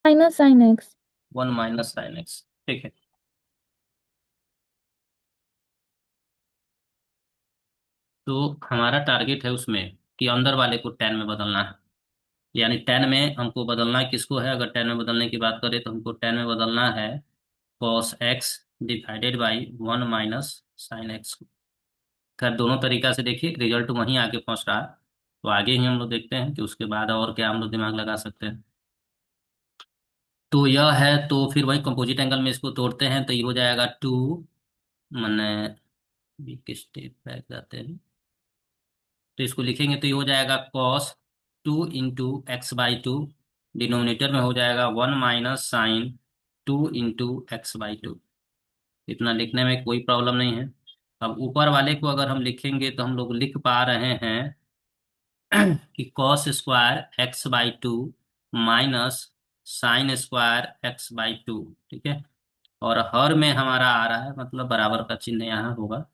Minus sine x. 1 minus sine x. ठीक है, तो हमारा टारगेट है उसमें कि अंदर वाले को टेन में बदलना है। यानी टेन में हमको बदलना किसको है, अगर टेन में बदलने की बात करें तो हमको टेन में बदलना है cos x divided by 1 minus sine x को। खैर दोनों तरीका से देखिए रिजल्ट वहीं आके पहुंच रहा है, तो आगे ही हम लोग देखते हैं कि उसके बाद और क्या हम लोग दिमाग लगा सकते हैं। तो यह है, तो फिर वही कंपोजिट एंगल में इसको तोड़ते हैं तो ये हो जाएगा 2, मैंने एक स्टेप बैक जाते हैं, तो इसको लिखेंगे तो ये हो जाएगा कॉस 2 × x/2, डिनोमिनेटर में हो जाएगा 1 माइनस साइन 2 × x/2। इतना लिखने में कोई प्रॉब्लम नहीं है। अब ऊपर वाले को अगर हम लिखेंगे तो हम लोग लिख पा रहे हैं कि cos² x/2 minus sin² x/2। ठीक है, और हर में हमारा आ रहा है, मतलब बराबर का चिन्ह यहाँ होगा,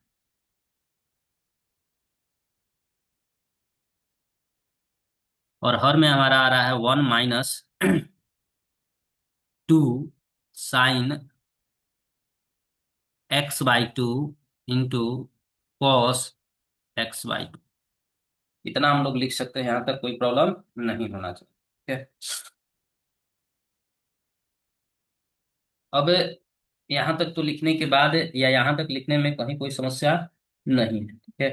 और हर में हमारा आ रहा है 1 minus 2 sign x/2 into cos x/2। इतना हम लोग लिख सकते हैं, यहाँ तक कोई प्रॉब्लम नहीं होना चाहिए। ठीक है, अब यहाँ तक तो लिखने के बाद या यहाँ तक लिखने में कहीं कोई समस्या नहीं है। ठीक है,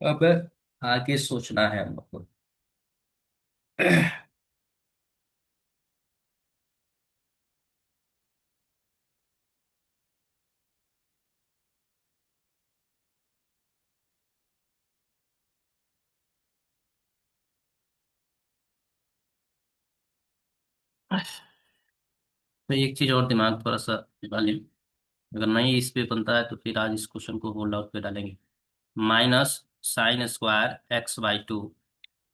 अब आगे सोचना है हम लोग को। तो एक चीज और दिमाग थोड़ा सा डालें, अगर नहीं इस पे बनता है तो फिर आज इस क्वेश्चन को होल्ड आउट पे डालेंगे। माइनस sin²x/2,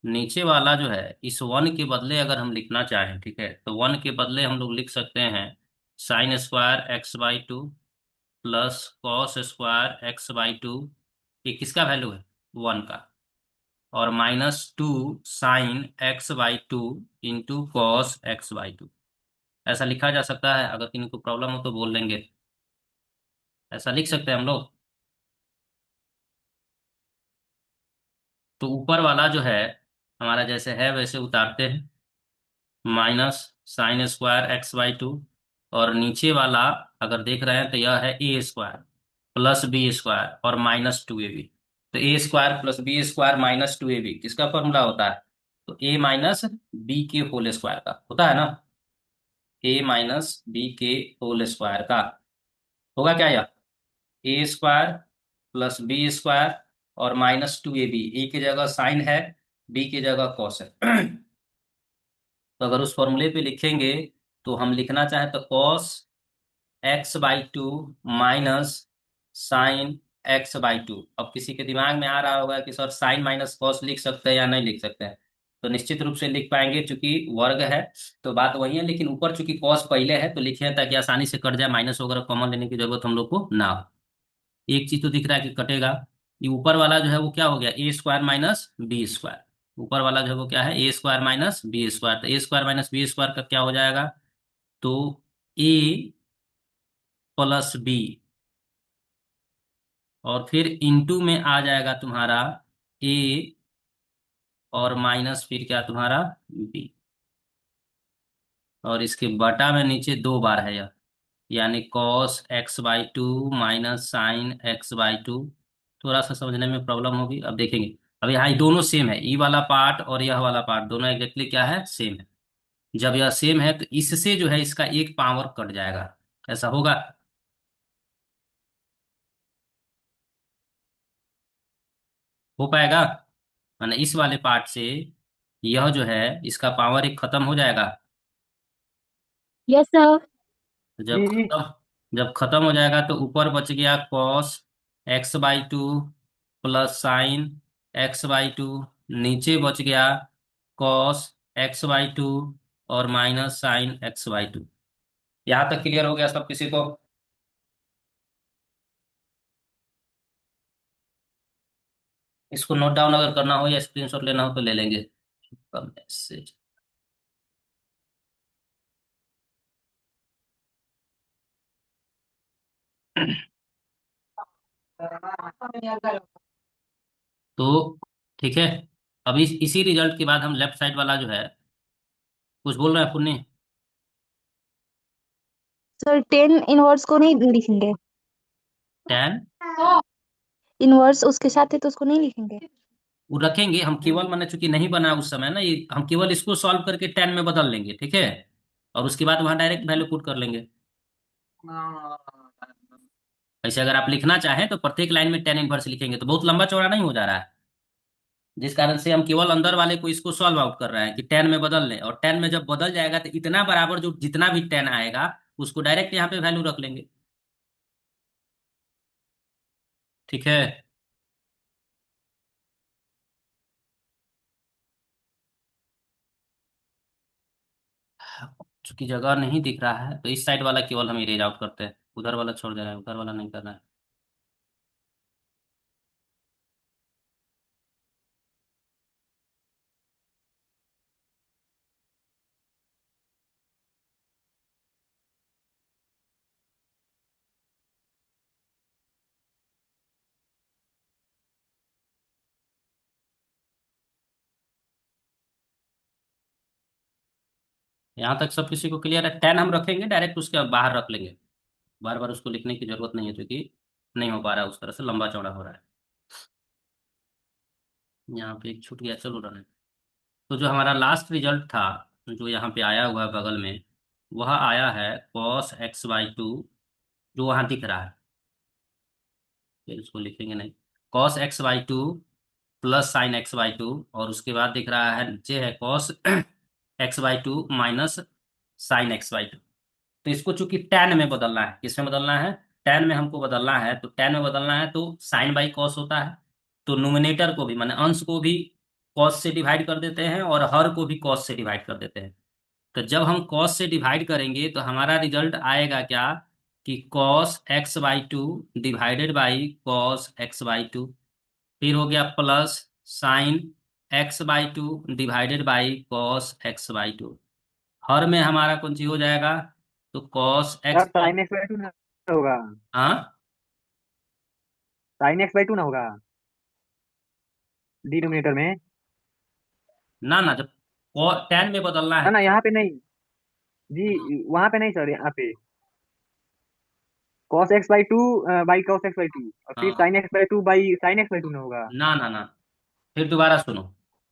नीचे वाला जो है इस 1 के बदले अगर हम लिखना चाहें, ठीक है, तो 1 के बदले हम लोग लिख सकते हैं sin² x/2 प्लस cos²x/2। ये किसका वैल्यू है, 1 का, और -2 sin x/2 into cos x/2। ऐसा लिखा जा सकता है, अगर किसी को प्रॉब्लम हो तो बोल देंगे। ऐसा लिख सकते हैं हम लोग। तो ऊपर वाला जो है हमारा जैसे है वैसे उतारते हैं, -sin² x/2, और नीचे वाला अगर देख रहे हैं तो यह है a² प्लस b² और -2ab। तो a² + b² - 2ab किसका फॉर्मूला होता है, तो a - b के होल स्क्वायर का होता है ना, a - b के होल स्क्वायर का होगा क्या यह, a² प्लस b² और -2ab। ए की जगह साइन है, बी की जगह कॉस है। तो अगर उस फॉर्मूले पे लिखेंगे तो हम लिखना चाहें तो cos x/2 minus sin x/2। अब किसी के दिमाग में आ रहा होगा कि सर साइन माइनस कॉस लिख सकते हैं या नहीं लिख सकते हैं, तो निश्चित रूप से लिख पाएंगे, चूंकि वर्ग है तो बात वही है, लेकिन ऊपर चूंकि कॉस पहले है तो लिखे हैं ताकि आसानी से कट जाए, माइनस वगैरह कॉमन लेने की जरूरत हम लोग को ना हो। एक चीज तो दिख रहा है कि कटेगा, ये ऊपर वाला जो है वो क्या हो गया, a² - b²। ऊपर वाला जो है वो क्या है, a² - b²। तो a² - b² का क्या हो जाएगा, तो a प्लस बी, और फिर इंटू में आ जाएगा तुम्हारा a, और माइनस फिर क्या तुम्हारा b, और इसके बटा में नीचे 2 बार है यह, यानी cos x/2 minus sin x/2। थोड़ा सा समझने में प्रॉब्लम होगी, अब देखेंगे। अब यहाँ ये दोनों सेम है, ई वाला पार्ट और यह वाला पार्ट दोनों एग्जैक्टली क्या है, सेम है। जब यह सेम है तो इससे जो है इसका एक पावर कट जाएगा, ऐसा होगा। हो पाएगा, माने इस वाले पार्ट से यह जो है इसका पावर एक खत्म हो जाएगा। Yes sir. तो जब खत्म हो जाएगा तो ऊपर बच गया cos x/2 plus sin x/2, नीचे बच गया cos x/2 और माइनस sin x/2। यहाँ तक क्लियर हो गया सब किसी को? इसको नोट डाउन अगर करना हो या स्क्रीनशॉट लेना हो तो ले लेंगे। मैसेज। तो ठीक है। अब इसी रिजल्ट के बाद हम लेफ्ट साइड वाला जो है, कुछ बोल रहे हैं पुण्य? सर 10 इनवर्स को नहीं लिखेंगे? 10 इनवर्स उसके साथ है तो उसको नहीं लिखेंगे? वो रखेंगे हम, केवल मैंने चूंकि नहीं बना उस समय ना, ये हम केवल इसको सॉल्व करके 10 में बदल लेंगे, ठीक है। और उसके बाद वहां डायरेक्ट वैल्यू पुट कर लेंगे। ऐसे अगर आप लिखना चाहें तो प्रत्येक लाइन में 10 इनवर्स लिखेंगे तो बहुत लंबा चौड़ा नहीं हो जा रहा है। जिस कारण से हम केवल अंदर वाले को इसको सॉल्व आउट कर रहे हैं कि 10 में बदल लें, और 10 में जब बदल जाएगा तो इतना बराबर जो जितना भी 10 आएगा उसको डायरेक्ट यहाँ पे वैल्यू रख लेंगे। ठीक है। चूंकि जगह नहीं दिख रहा है तो इस साइड वाला केवल हम इरेज आउट करते हैं, उधर वाला छोड़ दे रहे हैं, उधर वाला नहीं करना है। यहाँ तक सब किसी को क्लियर है? 10 हम रखेंगे, डायरेक्ट उसके बाहर रख लेंगे। बार बार उसको लिखने की जरूरत नहीं है क्योंकि नहीं हो पा रहा है, उस तरह से लंबा चौड़ा हो रहा है। यहाँ पे एक छूट गया, चलो रन। तो जो हमारा लास्ट रिजल्ट था, जो यहाँ पे आया हुआ है बगल में, वह आया है cos x/2, जो वहाँ दिख रहा है। फिर इसको लिखेंगे नहीं। cos x/2 plus sin x/2, और उसके बाद दिख रहा है नीचे है cos x/2 minus sin x/2। तो इसको चूंकि tan में बदलना है, किसमें बदलना है? tan में हमको बदलना है, तो tan में बदलना है तो sin बाई cos होता है। तो नोमिनेटर को भी, माने अंश को भी cos से डिवाइड कर देते हैं और हर को भी cos से डिवाइड कर देते हैं। तो जब हम cos से डिवाइड करेंगे तो हमारा रिजल्ट आएगा क्या, कि cos x/2 divided by cos x/2। फिर हो गया plus sin x/2 divided by cos x/2। हर में हमारा कौन चीज हो जाएगा? तो cos यार x। Sine x by two ना होगा? हाँ। साइन एक्स बाई टू ना होगा डिनोमिनेटर में? ना ना, जब tan में बदलना ना है। ना, यहाँ पे नहीं जी, वहां पे नहीं सर, यहाँ पे cos x by two by cos x by two, और फिर हाँ। Sine x by two by sine x by two ना होगा? ना ना ना, फिर दोबारा सुनो,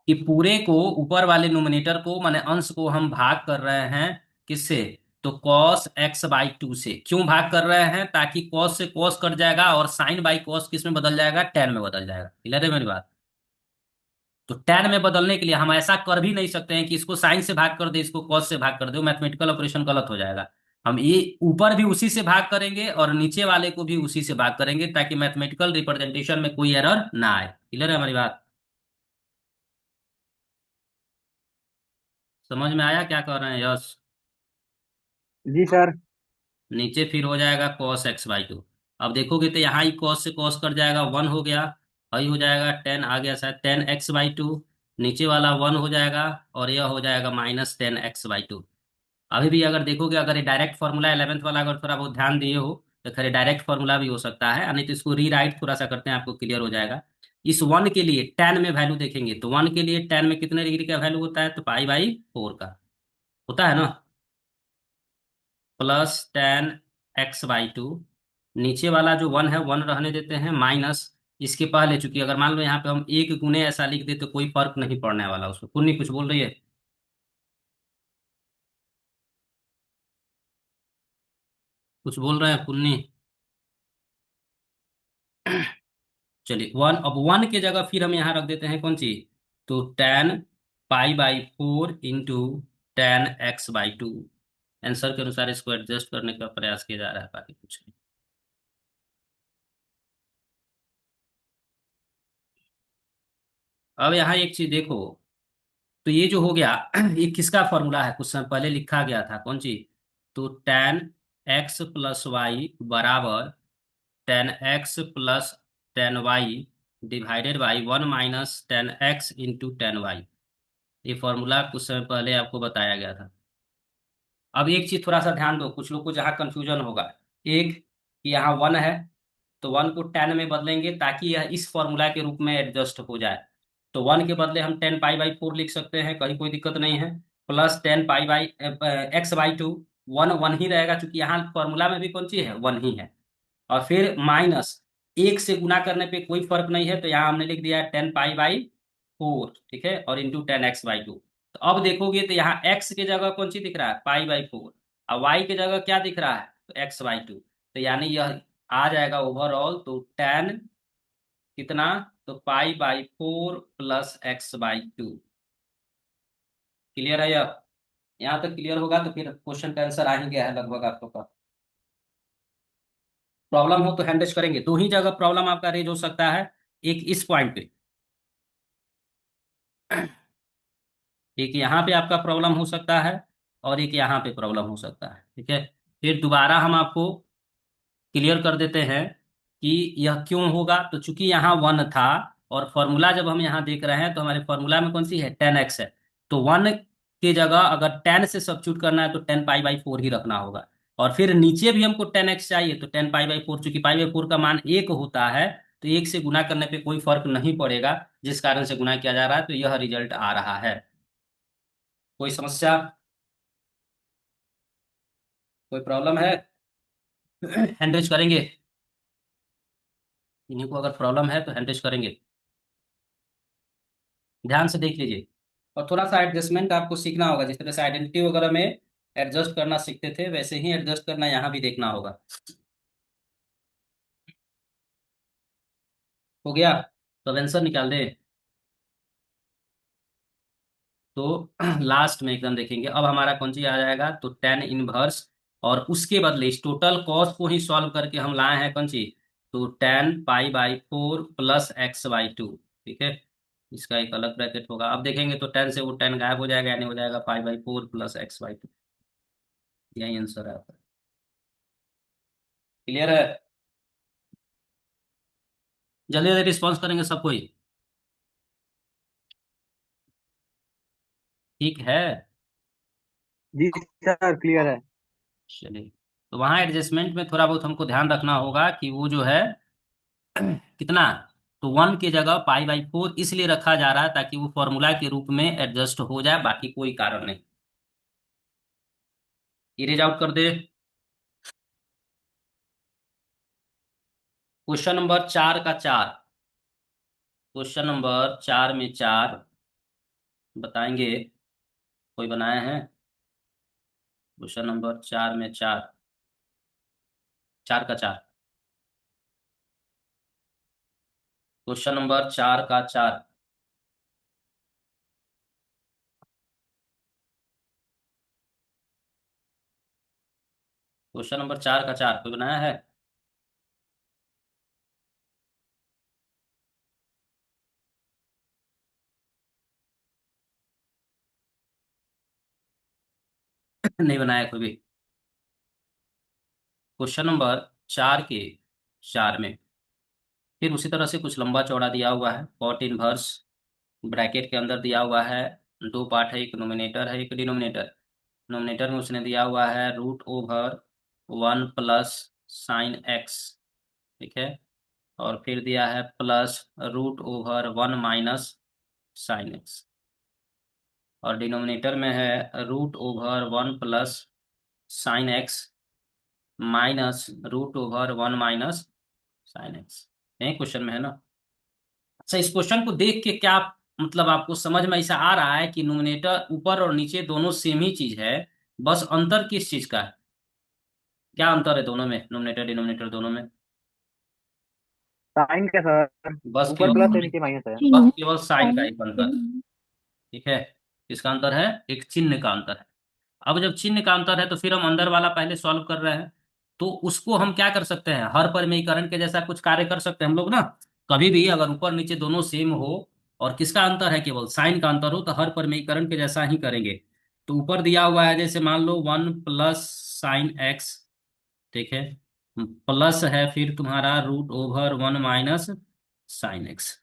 कि पूरे को, ऊपर वाले नोमिनेटर को माने अंश को हम भाग कर रहे हैं किससे? तो cos x/2 से। क्यों भाग कर रहे हैं? ताकि cos से cos कट जाएगा और sin बाई cos किस में बदल जाएगा? tan में बदल जाएगा। क्लियर है मेरी बात? तो tan में बदलने के लिए हम ऐसा कर भी नहीं सकते हैं कि इसको sin से भाग कर दे, इसको cos से भाग कर दे, मैथमेटिकल ऑपरेशन गलत हो जाएगा। हम ये ऊपर भी उसी से भाग करेंगे और नीचे वाले को भी उसी से भाग करेंगे, ताकि मैथमेटिकल रिप्रेजेंटेशन में कोई एरर ना आए। क्लियर है हमारी बात? समझ में आया क्या कर रहे हैं? यस। जी सर। नीचे फिर हो जाएगा cos x/2। अब देखोगे तो यहाँ ही cos से cos कट जाएगा, 1 हो गया। आई हो जाएगा 10, आ गया शायद 10x/2। नीचे वाला 1 हो जाएगा, और यह हो जाएगा -10x/2। अभी भी अगर देखोगे, अगर ये डायरेक्ट फॉर्मूला 11th वाला अगर थोड़ा बहुत ध्यान दिए हो तो खैर डायरेक्ट फॉर्मूला भी हो सकता है, नहीं तो इसको रीराइट थोड़ा सा करते हैं, आपको क्लियर हो जाएगा। इस 1 के लिए tan में वैल्यू देखेंगे तो 1 के लिए tan में कितने डिग्री का वैल्यू होता है? तो पाई/4 का होता है ना। Plus tan x/2। नीचे वाला जो 1 है 1 रहने देते हैं, माइनस इसके पहले, चूंकि अगर मान लो यहाँ पे हम एक गुने ऐसा लिख दे तो कोई फर्क नहीं पड़ने वाला उसको। पुन्नी कुछ बोल रही है? कुछ बोल रहे हैं पुन्नी? चलिए 1, अब 1 की जगह फिर हम यहाँ रख देते हैं कौन सी? तो tan π/4 into tan x/2। Answer के अनुसार इसको एडजस्ट करने का प्रयास किया जा रहा है, बाकी कुछ नहीं। अब यहाँ एक चीज देखो, तो ये जो हो गया ये किसका फॉर्मूला है? कुछ समय पहले लिखा गया था, कौन सी? तो tan x प्लस वाई बराबर tan x plus tan y divided by 1 - tan x into tan y। ये फॉर्मूला कुछ समय पहले आपको बताया गया था। अब एक चीज थोड़ा सा ध्यान दो, कुछ लोग को जहाँ कंफ्यूजन होगा। एक कि यहाँ 1 है, तो 1 को 10 में बदलेंगे ताकि यह इस फॉर्मूला के रूप में एडजस्ट हो जाए। तो 1 के बदले हम 10 पाई/4 लिख सकते हैं, कहीं कोई दिक्कत नहीं है। प्लस 10 पाई/x/2, 1 ही रहेगा क्योंकि यहाँ फॉर्मूला में भी कौन सी है, 1 ही है। और फिर माइनस 1 से गुना करने पे कोई फर्क नहीं है, तो यहाँ हमने लिख दिया है 10 पाई/4, ठीक है, और इंटू 10x/2। तो अब देखोगे तो यहाँ x के जगह कौन सी दिख रहा है, पाई/4, और y के जगह क्या दिख रहा है, तो x/2। तो यानी यह आ जाएगा ओवरऑल, तो 10 कितना, तो पाई/4 प्लस x/2। क्लियर है यह? यहाँ तक क्लियर होगा तो फिर क्वेश्चन का आंसर आ ही गया है लगभग आपको का। प्रॉब्लम हो तो हैंड रेज करेंगे। दो ही जगह प्रॉब्लम आपका रेज हो सकता है, एक इस पॉइंट पे, एक यहाँ पे आपका प्रॉब्लम हो सकता है, और एक यहाँ पे प्रॉब्लम हो सकता है, ठीक है। फिर दोबारा हम आपको क्लियर कर देते हैं कि यह क्यों होगा। तो चूंकि यहाँ 1 था, और फॉर्मूला जब हम यहाँ देख रहे हैं तो हमारे फॉर्मूला में कौन सी है, 10x है। तो 1 की जगह अगर 10 से सब्स्टिट्यूट करना है तो 10 पाई/4 ही रखना होगा। और फिर नीचे भी हमको 10x चाहिए, तो 10 पाई/4, चूंकि पाई/4 का मान 1 होता है, तो 1 से गुना करने पे कोई फर्क नहीं पड़ेगा, जिस कारण से गुना किया जा रहा है, तो यह रिजल्ट आ रहा है। कोई समस्या, कोई प्रॉब्लम है? हैंडरेज करेंगे, इन्हीं को अगर प्रॉब्लम है तो हैंडरेज करेंगे। ध्यान से देख लीजिए, और थोड़ा सा एडजस्टमेंट आपको सीखना होगा। जिस तरह से आइडेंटिटी वगैरह में एडजस्ट करना सीखते थे, वैसे ही एडजस्ट करना यहाँ भी देखना होगा। हो गया? तो अब आंसर निकाल दे। तो लास्ट में एकदम देखेंगे, अब हमारा कौन सी आ जाएगा, तो tan इनवर्स, और उसके बदले इस टोटल कॉस को ही सॉल्व करके हम लाए हैं कौन सी, तो tan पाई/4 प्लस x/2, ठीक है। इसका एक अलग ब्रैकेट होगा। अब देखेंगे तो 10 से वो 10 गायब हो जाएगा, यानी हो जाएगा पाई/4 प्लस x/2। यही आंसर है आपका। क्लियर है? जल्दी जल्दी रिस्पॉन्स करेंगे सब कोई, ठीक है। जी सर, क्लियर है। चलिए, तो वहाँ एडजस्टमेंट में थोड़ा बहुत हमको ध्यान रखना होगा कि वो जो है कितना, तो 1 की जगह पाई/4 इसलिए रखा जा रहा है ताकि वो फॉर्मूला के रूप में एडजस्ट हो जाए, बाकी कोई कारण नहीं। इरेज आउट कर दे। क्वेश्चन नंबर 4 का 4, क्वेश्चन नंबर 4 में 4 बताएंगे, कोई बनाए हैं? क्वेश्चन नंबर 4 में 4, 4 का 4, क्वेश्चन नंबर 4 का 4। क्वेश्चन नंबर 4 का 4 कोई बनाया है? नहीं बनाया कोई भी? क्वेश्चन नंबर 4 के 4 में फिर उसी तरह से कुछ लंबा चौड़ा दिया हुआ है, कॉट इनवर्स ब्रैकेट के अंदर दिया हुआ है। दो पार्ट है, एक नोमिनेटर है, एक डिनोमिनेटर। नोमिनेटर में उसने दिया हुआ है √1 प्लस साइन एक्स, ठीक है। और फिर दिया है प्लस √1 माइनस साइन एक्स। और डिनोमिनेटर में है √1 plus sine x minus √1 minus sine x. यही क्वेश्चन में है ना। अच्छा, इस क्वेश्चन को देख के क्या मतलब आपको समझ में ऐसा आ रहा है कि नोमिनेटर ऊपर और नीचे दोनों सेम ही चीज है, बस अंतर किस चीज का है? क्या अंतर है दोनों में, नोमिनेटर डिनोमिनेटर दोनों में? साइन क्या सर? बस ऊपर केवल प्लस है, साइन, नीचे माइनस है। बस चिन्ह। केवल साइन का साइन एक अंतर, चिन्ह। ठीक है। इसका अंतर है, एक चिन्ह का अंतर है। अब जब चिन्ह का अंतर है तो फिर हम अंदर वाला पहले सॉल्व कर रहे हैं, तो उसको हम क्या कर सकते हैं, हर परिमेयीकरण के जैसा कुछ कार्य कर सकते हैं हम लोग ना। कभी भी अगर ऊपर नीचे दोनों सेम हो और किसका अंतर है, केवल साइन का अंतर हो, तो हर परिमेयीकरण के जैसा ही करेंगे। तो ऊपर दिया हुआ है, जैसे मान लो 1 प्लस साइन एक्स, ठीक है, प्लस है फिर तुम्हारा root over one minus sine x.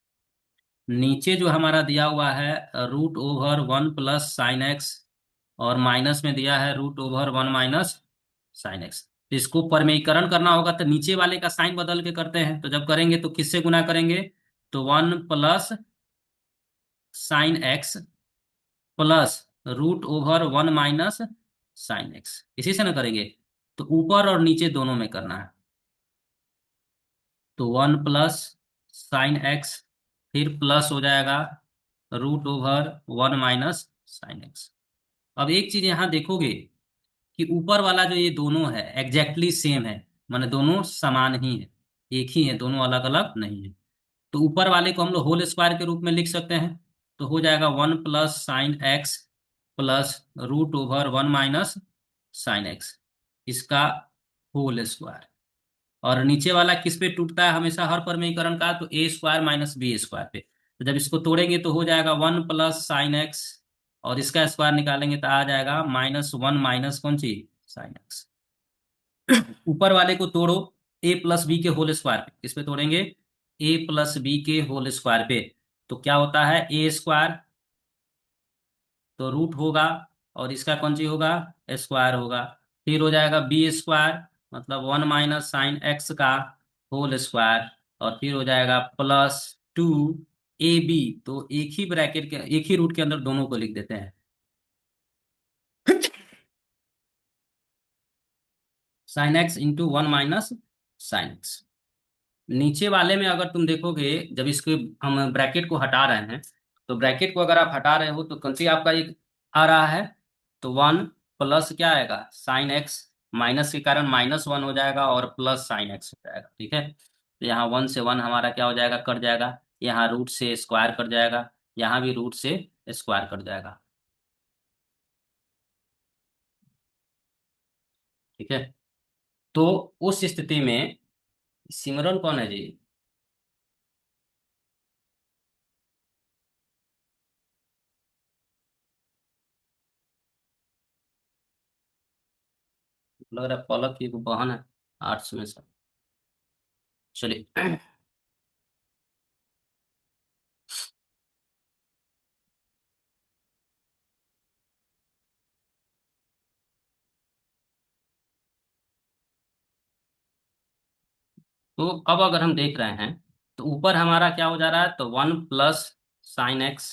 नीचे जो हमारा दिया हुआ है root over one plus sine x, और माइनस में दिया है root over one minus sine x. इसको परमेयीकरण करना होगा तो नीचे वाले का साइन बदल के करते हैं, तो जब करेंगे तो किससे गुना करेंगे, तो one plus sine x plus root over one minus sine x, इसी से ना करेंगे। तो ऊपर और नीचे दोनों में करना है, तो वन प्लस साइन एक्स फिर प्लस हो जाएगा root over one minus sine x. अब एक चीज यहां देखोगे कि ऊपर वाला जो ये दोनों है एग्जैक्टली सेम है, माने दोनों समान ही है, एक ही है, दोनों अलग अलग नहीं है। तो ऊपर वाले को हम लोग होल स्क्वायर के रूप में लिख सकते हैं, तो हो जाएगा one plus sine x plus root over one minus sine x, इसका होल स्क्वायर। और नीचे वाला किस पे टूटता है हमेशा हर परमेयीकरण का, तो ए स्क्वायर माइनस बी स्क्वायर पे। तो जब इसको तोड़ेंगे तो हो जाएगा वन प्लस साइन एक्स, और इसका स्क्वायर निकालेंगे तो आ जाएगा माइनस वन माइनस कौन सी साइन एक्स। ऊपर वाले को तोड़ो ए प्लस बी के होल स्क्वायर पे, किस पे तोड़ेंगे, ए प्लस बी के होल स्क्वायर पे। तो क्या होता है ए स्क्वायर, तो रूट होगा और इसका कौन सी होगा स्क्वायर होगा, फिर हो जाएगा बी स्क्वायर मतलब वन माइनस साइन एक्स का होल स्क्वायर, और फिर हो जाएगा प्लस टू ए बी। तो एक ही ब्रैकेट के एक ही रूट के अंदर दोनों को लिख देते हैं। Sine x into one minus sine x. नीचे वाले में अगर तुम देखोगे जब इसके हम ब्रैकेट को हटा रहे हैं, तो ब्रैकेट को अगर आप हटा रहे हो तो कौन सी आपका एक आ रहा है, तो वन प्लस क्या आएगा साइन एक्स, माइनस के कारण माइनस वन हो जाएगा और प्लस साइन एक्स हो जाएगा, ठीक है। तो यहाँ वन से वन हमारा क्या हो जाएगा कट जाएगा, यहाँ रूट से स्क्वायर कट जाएगा, यहाँ भी रूट से स्क्वायर कट जाएगा, ठीक है। तो उस स्थिति में सिमरन कौन है जी, लग रहा है पलक की बहन है आर्ट्स में से। चलिए तो अब अगर हम देख रहे हैं तो ऊपर हमारा क्या हो जा रहा है, तो वन प्लस साइन एक्स,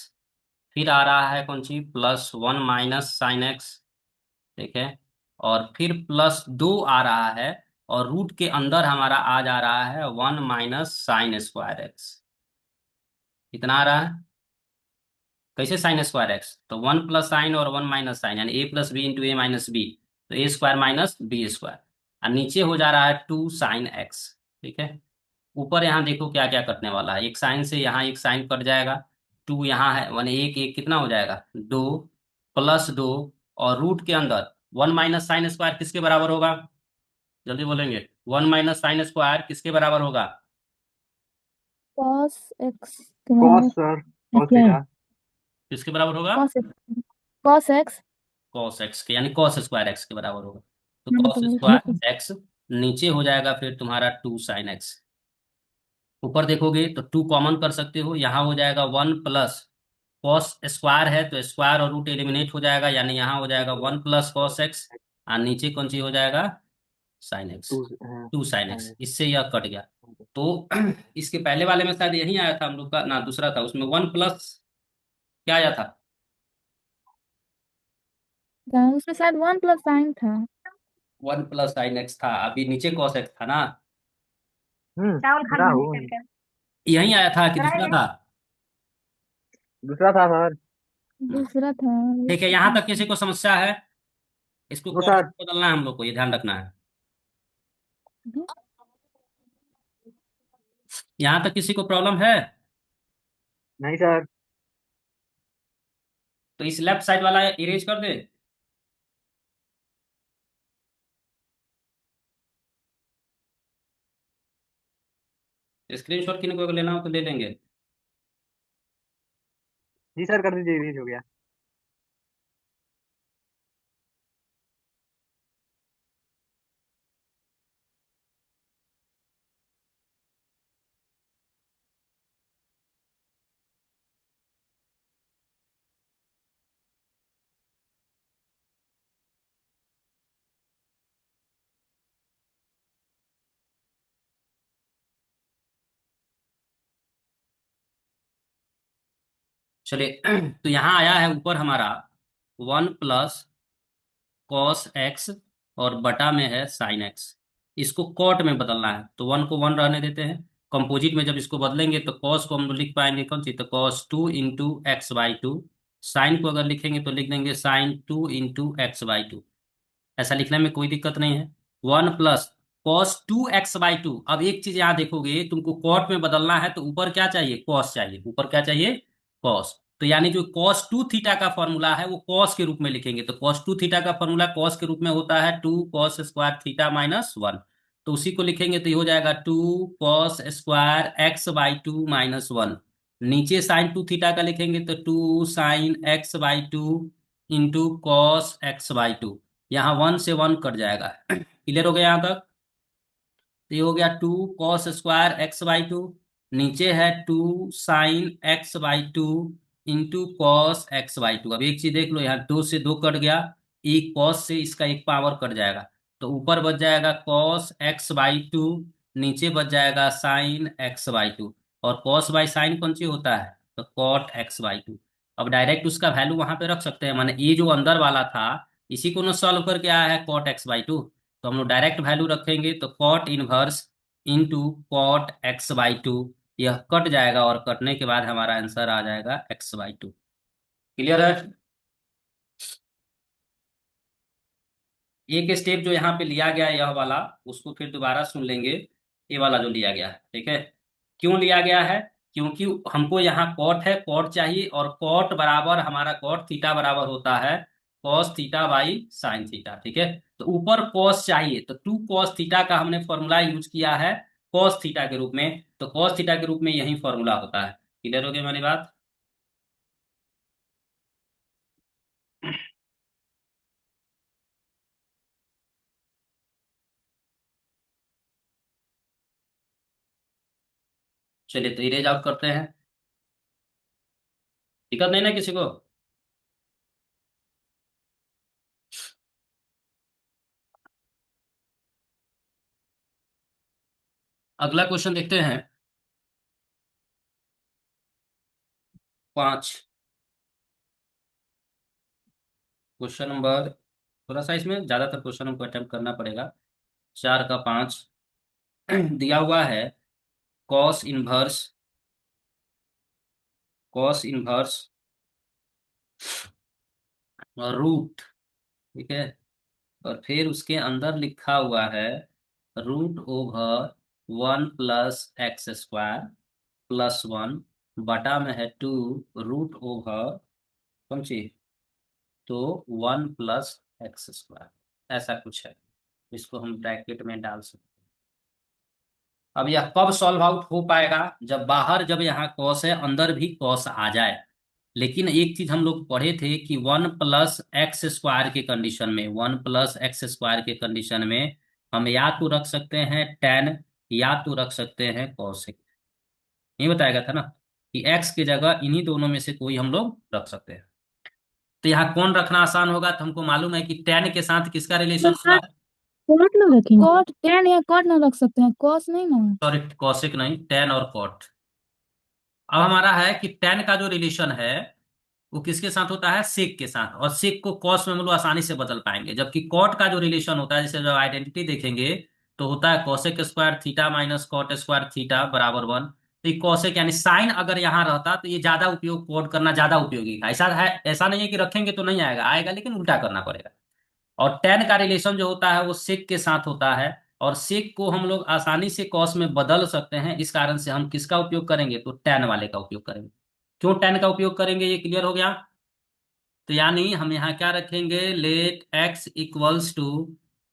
फिर आ रहा है कौन सी plus one minus sine x, ठीक है, और फिर प्लस दो आ रहा है, और रूट के अंदर हमारा आ जा रहा है one minus sine square x. कितना आ रहा है, कैसे साइन स्क्वायर एक्स, तो वन प्लस साइन और वन माइनस साइन यानी ए प्लस बी इंटू ए माइनस बी, तो ए स्क्वायर माइनस बी स्क्वायर, और नीचे हो जा रहा है टू साइन एक्स, ठीक है। ऊपर यहाँ देखो क्या क्या कटने वाला है, एक साइन से यहाँ एक साइन कट जाएगा, टू यहाँ है वन, एक एक कितना हो जाएगा दो, प्लस दो, और रूट के अंदर वन माइनस साइन स्क्वायर किसके बराबर होगा, जल्दी बोलेंगे, वन माइनस साइन स्क्वायर किसके बराबर होगा, cos x cos sir, cos क्या, थीटा। किसके बराबर होगा, cos x कॉस एक्स के, यानी कॉस स्क्वायर एक्स के बराबर होगा। तो हाँ, कॉस तो स्क्वायर एक्स नीचे हो जाएगा फिर तुम्हारा टू साइन एक्स। ऊपर देखोगे तो टू कॉमन कर सकते हो, यहाँ हो जाएगा वन प्लस कॉस स्क्वायर है तो स्क्वायर और रूट एलिमिनेट हो जाएगा, यानी यहाँ हो जाएगा वन प्लस कॉस एक्स, और नीचे कौन सी हो जाएगा sine x, two two sine x, इससे यह कट गया। तो इसके पहले वाले में शायद यही आया था हम लोग का ना, दूसरा था उसमें वन प्लस क्या आया था, उसमें शायद 1 + sin था। वन प्लस साइन एक्स था, अभी नीचे कॉस एक्स था ना, चावल खा लो राहुल करके। यही आया था कि दूसरा था, दूसरा था सर। दूसरा था। ठीक है। यहाँ तक किसी को समस्या है, इसको नो कॉस सर। बदलना है हम लोग को, ये ध्यान रखना है। यहाँ तक किसी को प्रॉब्लम है, नहीं सर। तो इस लेफ्ट साइड वाला इरेज कर दे। स्क्रीनशॉट किसी को लेना हो तो ले लेंगे। जी सर, कर दीजिए, रीच हो गया। चलिए तो यहाँ आया है ऊपर हमारा 1 + cos x और बटा में है sin x। इसको कॉट में बदलना है तो 1 को 1 रहने देते हैं। कंपोजिट में जब इसको बदलेंगे तो cos को हम लोग लिख पाएंगे कौन सी, तो cos 2 × x/2। साइन को अगर लिखेंगे तो लिख देंगे sin 2 × x/2। ऐसा लिखने में कोई दिक्कत नहीं है। 1 + cos 2x/2। अब एक चीज यहाँ देखोगे, तुमको कॉट में बदलना है तो ऊपर क्या चाहिए, कॉस चाहिए। ऊपर क्या चाहिए, कॉस। तो यानी जो cos 2 थीटा का फॉर्मूला है वो कॉस के रूप में लिखेंगे। तो cos 2 थीटा का फॉर्मूला कॉस के रूप में होता है 2 cos² थीटा - 1। तो उसी को लिखेंगे तो ये हो जाएगा 2 cos² x/2 - 1। नीचे sin 2 थीटा का लिखेंगे तो 2 sin x/2 × cos x/2। यहाँ 1 से 1 कट जाएगा। क्लियर हो गया यहाँ तक। तो ये हो गया 2 cos² x/2। नीचे है 2 sin x/2 × cos x/2। अब एक चीज देख लो, यहाँ 2 से 2 कट गया, एक cos से इसका एक पावर कट जाएगा। तो ऊपर बच जाएगा cos x/2, नीचे बच जाएगा sin x/2। और cos बाई साइन कौन सी होता है, तो cot x/2। अब डायरेक्ट उसका वैल्यू वहां पे रख सकते हैं, माने ये जो अंदर वाला था इसी को ना सॉल्व करके आया है cot x/2। तो हम लोग डायरेक्ट वैल्यू रखेंगे तो cot inverse into cot x/2, यह कट जाएगा और कटने के बाद हमारा आंसर आ जाएगा x/2। क्लियर है। एक स्टेप जो यहाँ पे लिया गया है यह वाला, उसको फिर दोबारा सुन लेंगे। ये वाला जो लिया गया है, ठीक है। क्यों लिया गया है, क्योंकि हमको यहाँ कॉट है, कॉट चाहिए, और कॉट बराबर हमारा कॉट थीटा बराबर होता है cos θ/sin θ, ठीक है। तो ऊपर कॉस चाहिए तो 2 cos θ का हमने फॉर्मूला यूज किया है cos θ के रूप में। तो cos θ के रूप में यही फॉर्मूला होता है। क्लियर हो गई हमारी बात। चलिए तो इरेज आउट करते हैं, दिक्कत नहीं ना किसी को। अगला क्वेश्चन देखते हैं, 5। क्वेश्चन नंबर, थोड़ा सा इसमें ज्यादातर क्वेश्चन हमको अटेम्प्ट करना पड़ेगा। 4 का 5 दिया हुआ है। Cos inverse, cos inverse root, ठीक है। और फिर उसके अंदर लिखा हुआ है √(1 + x² + 1) बटा में है 2 √(, कौन सी, तो 1 + x²। ऐसा कुछ है, इसको हम ब्रैकेट में डाल सकते हैं। अब यह कब सॉल्व आउट हो पाएगा, जब बाहर, जब यहाँ कॉस है अंदर भी कॉस आ जाए। लेकिन एक चीज हम लोग पढ़े थे कि 1 + x² के कंडीशन में, 1 + x² के कंडीशन में हम या तो रख सकते हैं tan, या तो रख सकते हैं cosec। नहीं बताया था ना कि x की जगह इन्हीं दोनों में से कोई हम लोग रख सकते हैं। तो यहाँ कौन रखना आसान होगा, तो हमको मालूम है कि tan के साथ किसका रिलेशन होगा, कॉट ना रखेंगे, कॉट tan या कॉट ना रख सकते हैं, कॉस नहीं ना। सॉरी cosec नहीं, tan और cot। अब हमारा है कि tan का जो रिलेशन है वो किसके साथ होता है, सेक के साथ, और सेक को कॉस में हम लोग आसानी से बदल पाएंगे। जबकि कॉट का जो रिलेशन होता है, जैसे जब आइडेंटिटी देखेंगे तो होता है cosec² θ - cot² θ = 1। तो ये cosec यानी साइन अगर यहाँ रहता तो ये ज्यादा उपयोग, कोड करना ज्यादा उपयोगी था। ऐसा है, ऐसा नहीं है कि रखेंगे तो नहीं आएगा, आएगा लेकिन उल्टा करना पड़ेगा। और tan का रिलेशन जो होता है वो सेक के साथ होता है, और सेक को हम लोग आसानी से कॉस में बदल सकते हैं। इस कारण से हम किसका उपयोग करेंगे, तो tan वाले का उपयोग करेंगे। क्यों tan का उपयोग करेंगे, ये क्लियर हो गया। तो यानी हम यहाँ क्या रखेंगे, लेट x =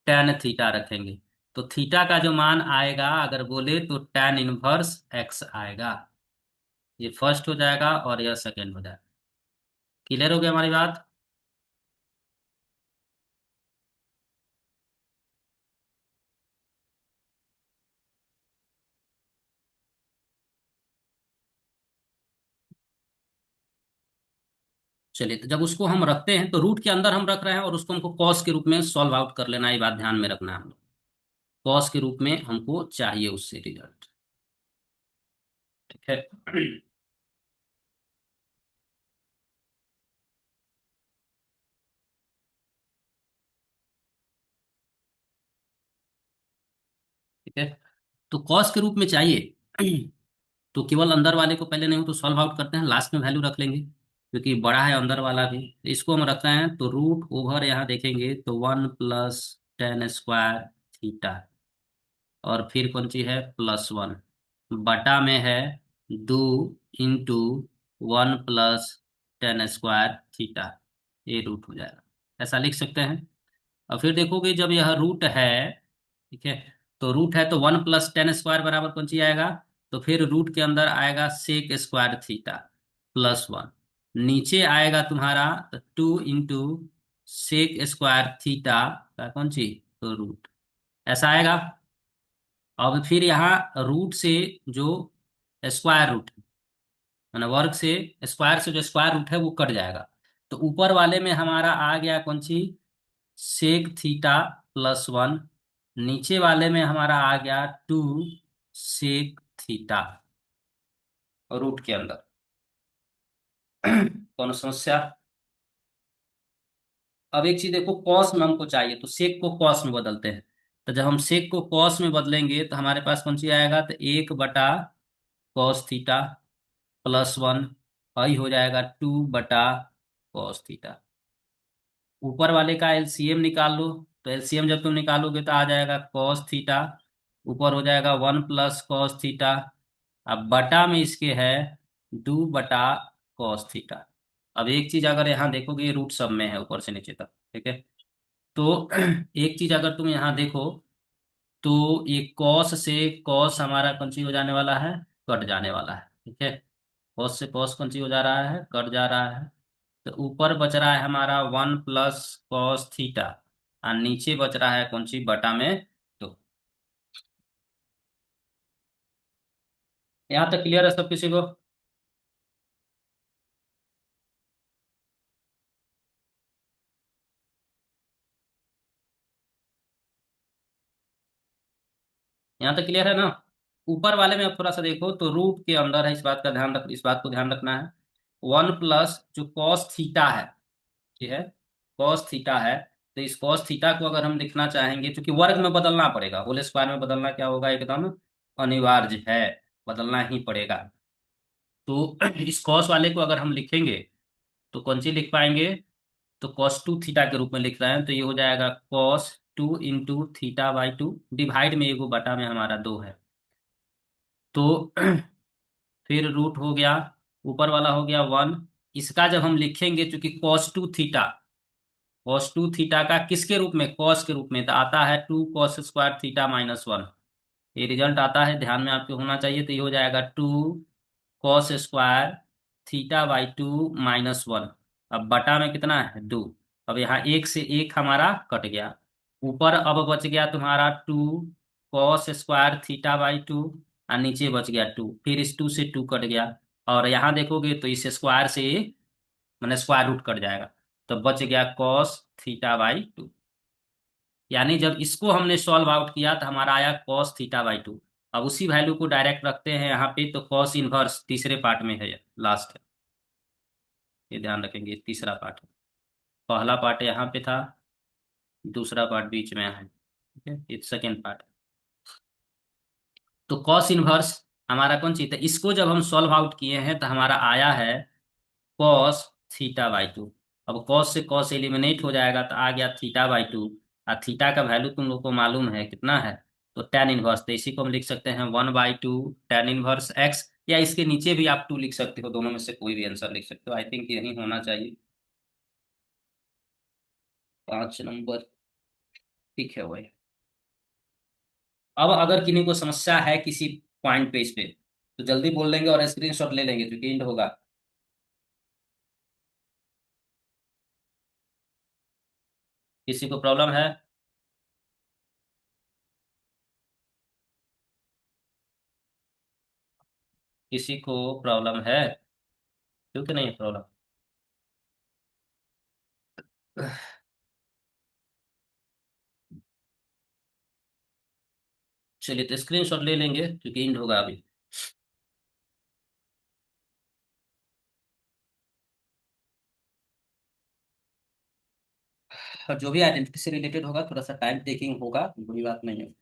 tan थीटा रखेंगे। तो थीटा का जो मान आएगा अगर बोले तो tan इनवर्स x आएगा। ये फर्स्ट हो जाएगा और यह सेकेंड हो जाएगा। क्लियर हो गया हमारी बात। चलिए तो जब उसको हम रखते हैं तो रूट के अंदर हम रख रहे हैं, और उसको हमको कॉस के रूप में सॉल्व आउट कर लेना है। ये बात ध्यान में रखना है हम लोग, कॉस के रूप में हमको चाहिए उससे रिजल्ट, ठीक है। ठीक है। तो कॉस के रूप में चाहिए तो केवल अंदर वाले को पहले नहीं हो तो सॉल्व आउट करते हैं, लास्ट में वैल्यू रख लेंगे क्योंकि बड़ा है अंदर वाला भी। तो इसको हम रखते हैं तो रूट ओवर यहाँ देखेंगे तो 1 + tan² थीटा, और फिर कौन सी है +1 बटा में है 2 × 1 + tan² थीटा, ये रूट हो जाएगा, ऐसा लिख सकते हैं। और फिर देखोगे जब यह रूट है, ठीक है, तो रूट है तो 1 + tan² बराबर कौन सी आएगा, तो फिर रूट के अंदर आएगा sec² थीटा +1, नीचे आएगा तुम्हारा तो 2 × sec² थीटा का कौन सी तो रूट, ऐसा आएगा। अब फिर यहाँ रूट से जो स्क्वायर रूट है, माना वर्ग से स्क्वायर से जो स्क्वायर रूट है वो कट जाएगा, तो ऊपर वाले में हमारा आ गया कौन सी सेक थीटा +1, नीचे वाले में हमारा आ गया 2 सेक थीटा रूट के अंदर। कौन समस्या। अब एक चीज देखो, कॉस में हमको चाहिए तो सेक को कॉस में बदलते हैं, तो जब हम सेक को कॉस में बदलेंगे तो हमारे पास कौन सी आएगा तो 1/cos थीटा +1, आई हो जाएगा 2/cos थीटा। ऊपर वाले का एलसीएम निकाल लो, तो एलसीएम जब तुम निकालोगे तो आ जाएगा कॉस थीटा, ऊपर हो जाएगा 1 + cos थीटा, अब बटा में इसके है 2/cos थीटा। अब एक चीज अगर यहाँ देखोगे ये रूट सब में है ऊपर से नीचे तक, ठीक है, तो एक चीज अगर तुम यहाँ देखो तो ये कॉस से कॉस हमारा कौन सी हो जाने वाला है कट जाने वाला है, ठीक है, कॉस से कॉस कौन सी हो जा रहा है कट जा रहा है, तो ऊपर बच रहा है हमारा 1 + cos थीटा और नीचे बच रहा है कौन सी बटा में 2। यहाँ तक क्लियर है सब किसी को। यहाँ तक क्लियर है ना। ऊपर वाले में अब थोड़ा सा देखो तो रूट के अंदर है, इस बात को ध्यान रखना है, 1 जो कॉस थीटा है, ये है कॉस थीटा है, तो इस कॉस थीटा को अगर हम लिखना चाहेंगे क्योंकि वर्ग में बदलना पड़ेगा, होल स्क्वायर में बदलना क्या होगा एकदम अनिवार्य है, बदलना ही पड़ेगा। तो इस कॉस वाले को अगर हम लिखेंगे तो कौन सी लिख पाएंगे, तो cos 2 थीटा के रूप में लिख रहे हैं, तो ये हो जाएगा cos 2 × थीटा/2 डिवाइड में एगो बटा में हमारा 2 है, तो फिर रूट हो गया, ऊपर वाला हो गया 1, इसका जब हम लिखेंगे चूंकि cos 2 थीटा का किसके रूप में कॉस के रूप में, तो आता है 2 cos² थीटा -1, ये रिजल्ट आता है, ध्यान में आपके होना चाहिए, तो ये हो जाएगा 2 cos² थीटा/2 -1, अब बटा में कितना है 2, अब यहाँ एक से एक हमारा कट गया, ऊपर अब बच गया तुम्हारा 2 cos² थीटा/2 और नीचे बच गया 2, फिर इस 2 से 2 कट गया, और यहाँ देखोगे तो इस स्क्वायर से मैंने स्क्वायर रूट कट जाएगा, तो बच गया cos θ/2, यानी जब इसको हमने सॉल्व आउट किया तो हमारा आया cos θ/2। अब उसी वैल्यू को डायरेक्ट रखते हैं यहाँ पे, तो कॉस इनवर्स तीसरे पार्ट में है, लास्ट है, ये ध्यान रखेंगे, तीसरा पार्ट है, पहला पार्ट यहाँ पे था, दूसरा पार्ट बीच में है, ठीक है, ये सेकेंड पार्ट। तो कॉस इनवर्स हमारा कौन सी, तो इसको जब हम सॉल्व आउट किए हैं तो हमारा आया है cos θ/2। अब cos से cos एलिमिनेट हो जाएगा तो आ गया θ/2, और थीटा का वैल्यू तुम लोग को मालूम है कितना है, तो tan इनवर्स, तो इसी को हम लिख सकते हैं 1/2 tan इनवर्स x, या इसके नीचे भी आप 2 लिख सकते हो, दोनों में से कोई भी आंसर लिख सकते हो, आई थिंक यही होना चाहिए 5 नंबर, ठीक है भाई। अब अगर किन्हीं को समस्या है किसी पॉइंट पे इस पे तो जल्दी बोल देंगे और स्क्रीनशॉट ले लेंगे क्योंकि एंड होगा। किसी को प्रॉब्लम है। किसी को प्रॉब्लम है, क्योंकि नहीं प्रॉब्लम। चलिए तो स्क्रीनशॉट ले लेंगे क्योंकि एंड होगा अभी। और जो भी आइडेंटिटी से रिलेटेड होगा थोड़ा सा टाइम टेकिंग होगा, बुरी बात नहीं है।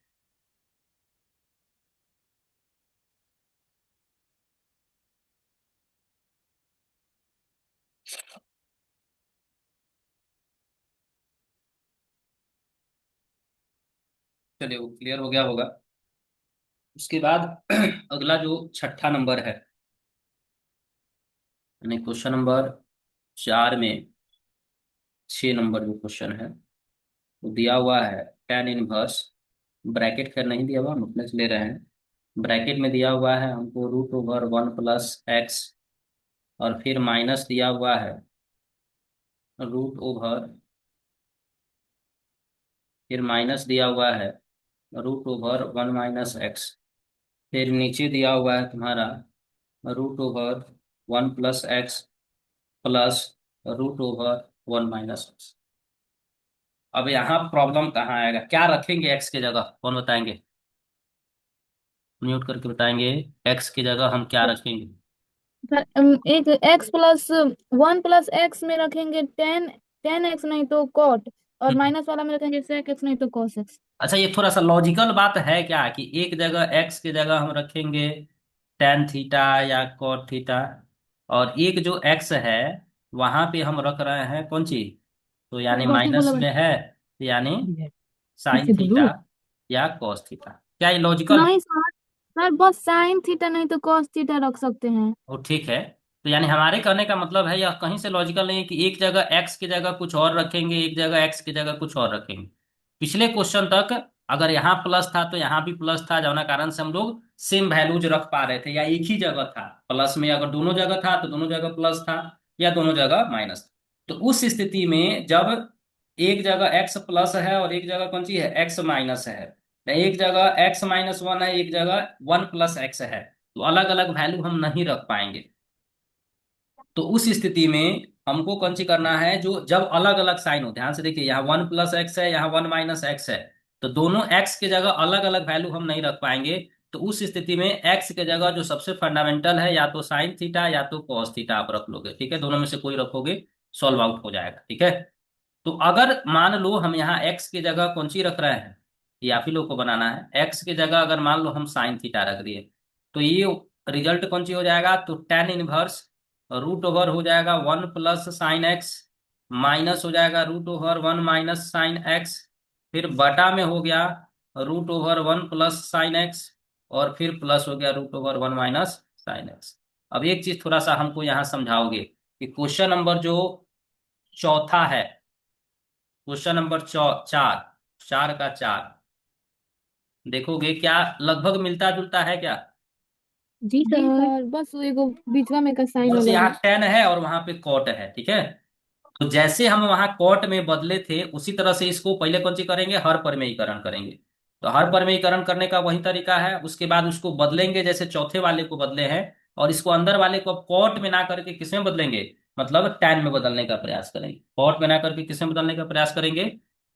चलिए वो क्लियर हो गया होगा। उसके बाद अगला जो छठा नंबर है, यानी क्वेश्चन नंबर 4 में 6 नंबर जो क्वेश्चन है वो दिया हुआ है tan इनवर्स, ब्रैकेट खैर नहीं दिया हुआ, हम अपने से ले रहे हैं। ब्रैकेट में दिया हुआ है हमको √1 + x, और फिर माइनस दिया हुआ है रूट ओवर, फिर माइनस दिया हुआ है √1 - x, फिर नीचे दिया हुआ है तुम्हारा √1 + x प्लस √1 - x। अब यहाँ प्रॉब्लम कहाँ आएगा, क्या रखेंगे एक्स की जगह, कौन बताएंगे? म्यूट करके बताएंगे, एक्स की जगह हम क्या रखेंगे? एक x+1 + x में रखेंगे टेन एक्स नहीं तो कॉट, और माइनस वाला में रखेंगे sec x नहीं तो cos x। अच्छा, ये थोड़ा सा लॉजिकल बात है क्या कि एक जगह एक्स की जगह हम रखेंगे tan थीटा या cot थीटा, और एक जो एक्स है वहां पे हम रख रहे हैं कौन सी, तो यानी रोशनी माइनस बोला में है, यानी साइन किससे थीटा बोलूं? या cos थीटा। क्या ये लॉजिकल है? नहीं सर, सर बस sin थीटा नहीं तो cos थीटा रख सकते हैं। वो ठीक है, तो यानी हमारे कहने का मतलब है, यह कहीं से लॉजिकल नहीं है कि एक जगह एक्स की जगह कुछ और रखेंगे, एक जगह एक्स की जगह कुछ और रखेंगे। पिछले क्वेश्चन तक अगर यहाँ प्लस था तो यहाँ भी प्लस था, जौना कारण से हम लोग सेम वैल्यूज रख पा रहे थे, या एक ही जगह था प्लस में, अगर दोनों जगह था तो दोनों जगह प्लस था, या दोनों जगह माइनस था। तो उस स्थिति में जब एक जगह एक्स प्लस है और एक जगह कौन सी है, एक्स माइनस है, या एक जगह x - 1 है, एक जगह 1 + x है, तो अलग अलग वैल्यू हम नहीं रख पाएंगे। तो उस स्थिति में हमको कौन सी करना है, जो जब अलग अलग साइन हो, ध्यान से देखिए, यहाँ 1 + x है, यहाँ 1 - x है, तो दोनों x की जगह अलग अलग वैल्यू हम नहीं रख पाएंगे। तो उस स्थिति में x की जगह जो सबसे फंडामेंटल है, या तो साइन थीटा या तो कॉस थीटा आप रख लोगे, ठीक है, दोनों में से कोई रखोगे, सॉल्व आउट हो जाएगा, ठीक है। तो अगर मान लो हम यहाँ x की जगह कौन सी रख रहे हैं, ये आप ही लोग को बनाना है, x की जगह अगर मान लो हम साइन थीटा रख दिए, तो ये रिजल्ट कौन सी हो जाएगा, तो tan इनवर्स रूट ओवर हो जाएगा 1 + sin x, माइनस हो जाएगा √1 - sin x, फिर बटा में हो गया √1 + sin x, और फिर प्लस हो गया √1 - sin x। अब एक चीज थोड़ा सा हमको यहाँ समझाओगे कि क्वेश्चन नंबर जो चौथा है, क्वेश्चन नंबर 4, 4 का 4, देखोगे क्या लगभग मिलता जुलता है क्या? जी सर, बस वो एगो बीचवा में का साइन बस अलग यहाँ है। tan है और वहां पे cot है, ठीक है। तो जैसे हम वहां कॉट में बदले थे उसी तरह से इसको पहले कौन सी करेंगे, हर परिमेयीकरण करेंगे। तो हर परिमेयीकरण करने का वही तरीका है, उसके बाद उसको बदलेंगे जैसे चौथे वाले को बदले हैं, और इसको अंदर वाले को अब कॉट में ना करके किस में बदलेंगे, मतलब टैन में बदलने का प्रयास करेंगे। कॉट में ना करके किस में बदलने का प्रयास करेंगे,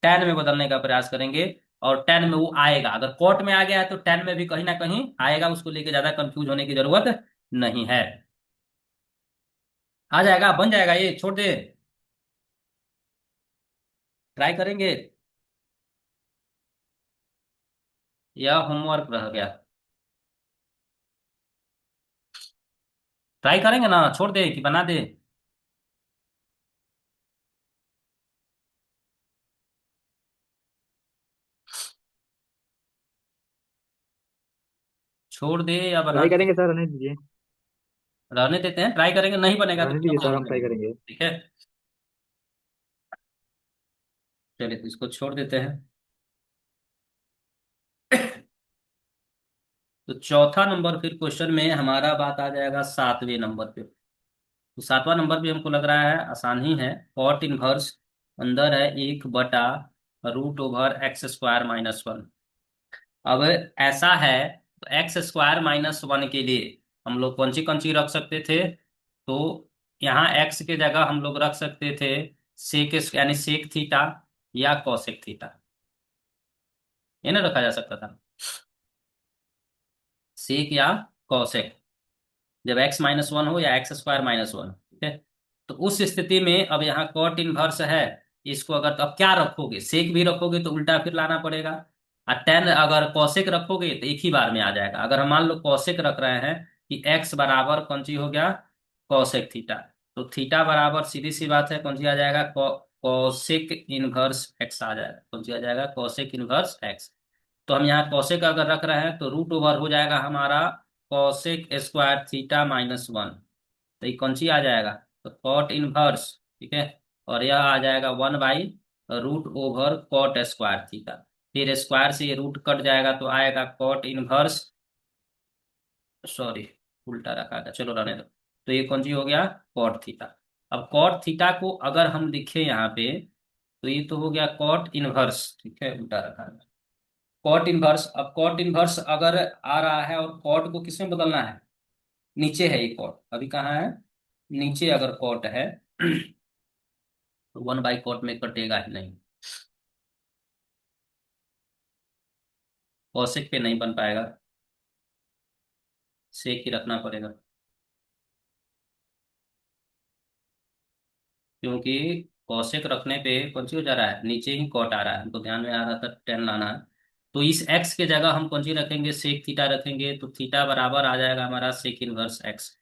टैन में बदलने का प्रयास करेंगे। और टैन में वो आएगा, अगर कॉट में आ गया है तो टैन में भी कहीं ना कहीं आएगा, उसको लेके ज्यादा कंफ्यूज होने की जरूरत नहीं है, आ जाएगा, बन जाएगा, ये छोड़ दे, ट्राई करेंगे, या होमवर्क रह गया? ट्राई करेंगे ना, छोड़ दे कि बना दे? छोड़ दे या बना ट्राई दे? करेंगे सर, रहने दीजिए। रहने देते हैं, ट्राई करेंगे, नहीं बनेगा तो रहने पूरा दीजिए सर, सॉल्व हम ट्राई करेंगे, करेंगे। ठीक है। चलिए तो इसको छोड़ देते हैं। तो चौथा नंबर फिर क्वेश्चन में हमारा बात आ जाएगा 7वें नंबर पे। तो 7वां नंबर भी हमको लग रहा है आसान ही है। कॉट इनवर्स अंदर है 1/√x² - 1। अब ऐसा है तो x² - 1 के लिए हम लोग कौन सी रख सकते थे, तो यहाँ x के जगह हम लोग रख सकते थे सेक, यानी सेक थीटा या कॉसेक थीटा, ये ना रखा जा सकता था, सेक या कॉसेक, जब x - 1 हो या x² - 1, ठीक है। तो उस स्थिति में अब यहाँ कॉट इनवर्स है, इसको अगर तो अब क्या रखोगे, सेक भी रखोगे तो उल्टा फिर लाना पड़ेगा, और टेन अगर कॉसेक रखोगे तो एक ही बार में आ जाएगा। अगर हम मान लो कॉसेक रख रहे हैं कि x बराबर कौन सी हो गया, कॉसेक थीटा, तो थीटा बराबर सीधी सी बात है कौन सी आ जाएगा, कॉसेक इनवर्स x आ जाएगा, कौन सी आ जाएगा, कॉसेक इनवर्स x। तो हम यहाँ कॉसेक अगर रख रहे हैं तो रूट ओवर हो जाएगा हमारा कॉसेक स्क्वायर थीटा -1। तो ये कौन सी आ जाएगा, तो कॉट इनवर्स, ठीक है। और यह आ जाएगा 1 by root over cot square theta. फिर स्क्वायर से ये रूट कट जाएगा तो आएगा कॉट इनवर्स, सॉरी उल्टा रखा था, चलो रहने दो। तो ये कौन सी हो गया, कॉट थीटा। अब कॉट थीटा को अगर हम लिखें यहाँ पे, तो ये तो हो गया कॉट इनवर्स, ठीक है, उल्टा रखा है। कॉट इनवर्स, अब कॉट इनवर्स अगर आ रहा है और कॉट को किसमें बदलना है, नीचे है ये कॉट, अभी कहाँ है, नीचे अगर कॉट है तो 1 बाई कॉट में कटेगा ही नहीं, कॉसेक पे नहीं बन पाएगा, सेक ही रखना पड़ेगा। क्योंकि कॉसेक रखने पे कौन सी हो जा रहा है, नीचे ही कॉट आ रहा है, हमको ध्यान में आ रहा था टेन लाना है। तो इस एक्स के जगह हम कौन सी रखेंगे, सेक थीटा रखेंगे, तो थीटा बराबर आ जाएगा हमारा सेक इनवर्स एक्स।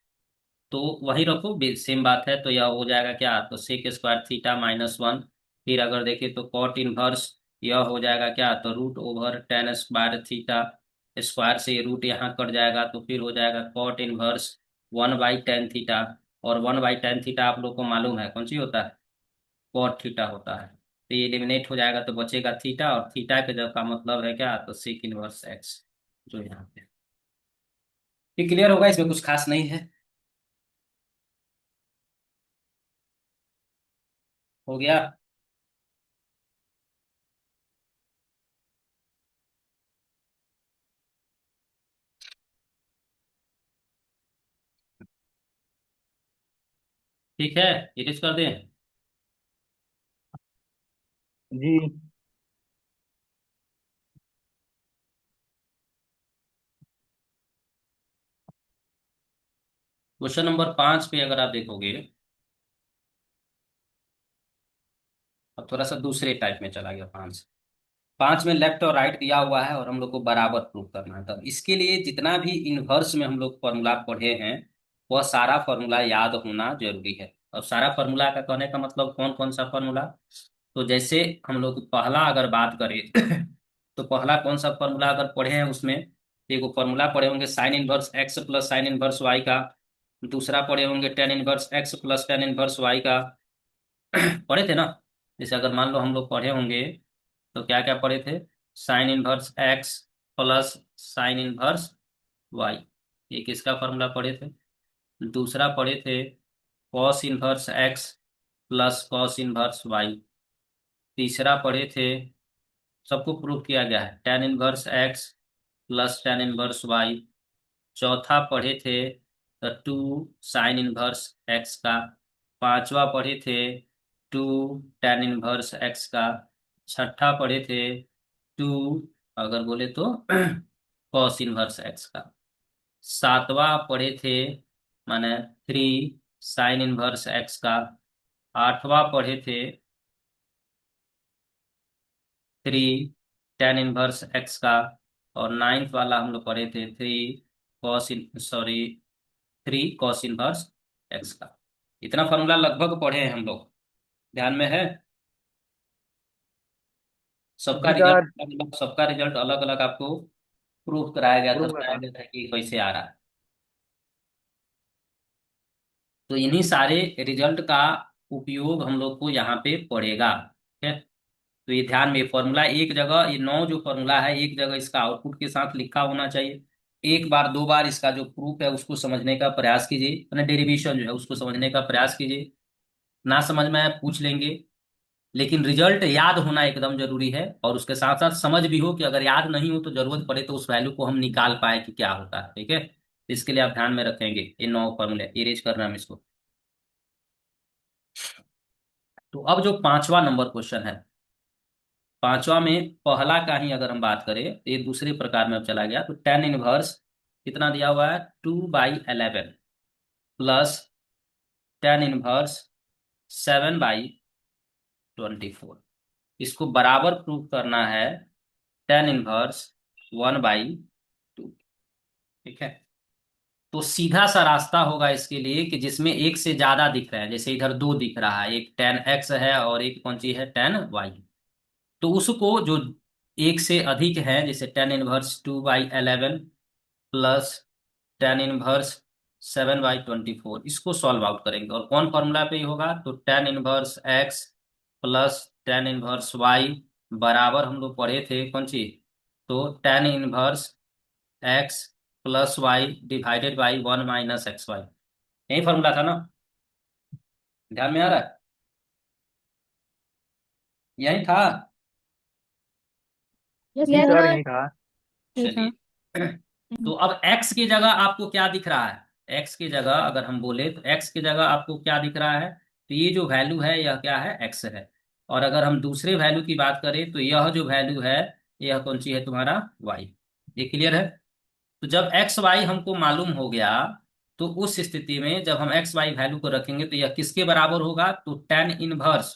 तो वही रखो, सेम बात है, तो यह हो जाएगा क्या, तो सेक स्क्वायर थीटा -1। फिर अगर देखें तो कॉट इनवर्स, यह हो जाएगा क्या, तो root over tan square theta, square से रूट यहाँ कट जाएगा तो फिर हो जाएगा कॉट इनवर्स 1/tan थीटा। और 1/tan थीटा आप लोग को मालूम है कौन सी होता है, कॉट थीटा होता है। तो ये एलिमिनेट हो जाएगा तो बचेगा थीटा, और थीटा के जब का मतलब है क्या, तो सेक इनवर्स एक्स, जो यहाँ पे। ये क्लियर होगा, इसमें कुछ खास नहीं है। हो गया। ठीक है, इरेज कर दें। जी। क्वेश्चन नंबर 5 पे अगर आप देखोगे, अब थोड़ा सा दूसरे टाइप में चला गया। 5 में लेफ्ट और राइट दिया हुआ है और हम लोग को बराबर प्रूव करना है। तब इसके लिए जितना भी इनवर्स में हम लोग फॉर्मूला पढ़े हैं, वह सारा फॉर्मूला याद होना जरूरी है। और सारा फॉर्मूला का कहने का मतलब कौन कौन सा फॉर्मूला, तो जैसे हम लोग पहला अगर बात करें तो पहला कौन सा फॉर्मूला अगर पढ़े हैं उसमें, देखो फॉर्मूला पढ़े होंगे sine inverse x plus sine inverse y का। दूसरा पढ़े होंगे tan inverse x plus tan inverse y का। पढ़े थे ना। जैसे अगर मान लो हम लोग पढ़े होंगे, तो क्या क्या पढ़े थे, sine inverse x plus sine inverse y, ये किसका फॉर्मूला पढ़े थे। दूसरा पढ़े थे cos inverse x plus cos inverse y. तीसरा पढ़े थे, सबको प्रूव किया गया है, tan inverse x plus tan inverse y. चौथा पढ़े थे टू साइन इनवर्स एक्स का। पांचवा पढ़े थे टू टेन इनवर्स एक्स का। छठा पढ़े थे टू, अगर बोले तो कॉस इनवर्स एक्स का। सातवां पढ़े थे माने थ्री साइन इनवर्स एक्स का। आठवां पढ़े थे थ्री टेन इनवर्स एक्स का। और नाइन्थ वाला हम लोग पढ़े थे cos in sorry three cos inverse x का। इतना फॉर्मूला लगभग पढ़े हैं हम लोग, ध्यान में है। सबका जी सर। रिजल्ट, सबका रिजल्ट अलग अलग आपको प्रूफ कराया गया था, प्रूव बताया करना। गया था कि कैसे आ रहा है। तो इन्हीं सारे रिजल्ट का उपयोग हम लोग को यहाँ पे पड़ेगा, ठीक है। तो ये ध्यान में, फॉर्मूला एक जगह, ये 9 जो फॉर्मूला है एक जगह इसका आउटपुट के साथ लिखा होना चाहिए। एक बार दो बार इसका जो प्रूफ है उसको समझने का प्रयास कीजिए, मैंने डेरिवेशन जो है उसको समझने का प्रयास कीजिए। ना समझ में आए पूछ लेंगे, लेकिन रिजल्ट याद होना एकदम जरूरी है। और उसके साथ साथ समझ भी हो कि अगर याद नहीं हो तो जरूरत पड़े तो उस वैल्यू को हम निकाल पाए कि क्या होता है, ठीक है। इसके लिए आप ध्यान में रखेंगे ये 9 फॉर्मूले, इरेज करना है हम इसको। तो अब जो पांचवा नंबर क्वेश्चन है, पांचवा में पहला का ही अगर हम बात करें तो ये दूसरे प्रकार में अब चला गया। तो टेन इनवर्स कितना दिया हुआ है, 2/11 प्लस टेन इनवर्स 7/24। इसको बराबर प्रूव करना है टेन इनवर्स 1/2, ठीक है। तो सीधा सा रास्ता होगा इसके लिए कि जिसमें एक से ज्यादा दिख रहे हैं, जैसे इधर दो दिख रहा है, एक टेन एक्स है और एक कौन सी है टेन वाई। तो उसको जो एक से अधिक है, जैसे tan inverse 2/11 plus tan inverse 7/24, इसको सॉल्व आउट करेंगे। और कौन फॉर्मूला पे ही होगा, तो tan inverse x plus tan inverse y बराबर, हम लोग पढ़े थे कौन चीज, तो tan inverse x plus y divided by 1 - XY। यही फॉर्मूला था ना, ध्यान में आ रहा है, यही था। यस जी सर, सर, हाँ यही था। ये था। चलिए, तो अब x की जगह आपको क्या दिख रहा है, x की जगह अगर हम बोले तो x की जगह आपको क्या दिख रहा है, तो ये जो वैल्यू है यह क्या है, x है। और अगर हम दूसरे वैल्यू की बात करें तो यह जो वैल्यू है यह कौन सी है, तुम्हारा y। ये क्लियर है। तो जब एक्स वाई हमको मालूम हो गया, तो उस स्थिति में जब हम एक्स वाई वैल्यू को रखेंगे तो यह किसके बराबर होगा, तो टेन इनवर्स,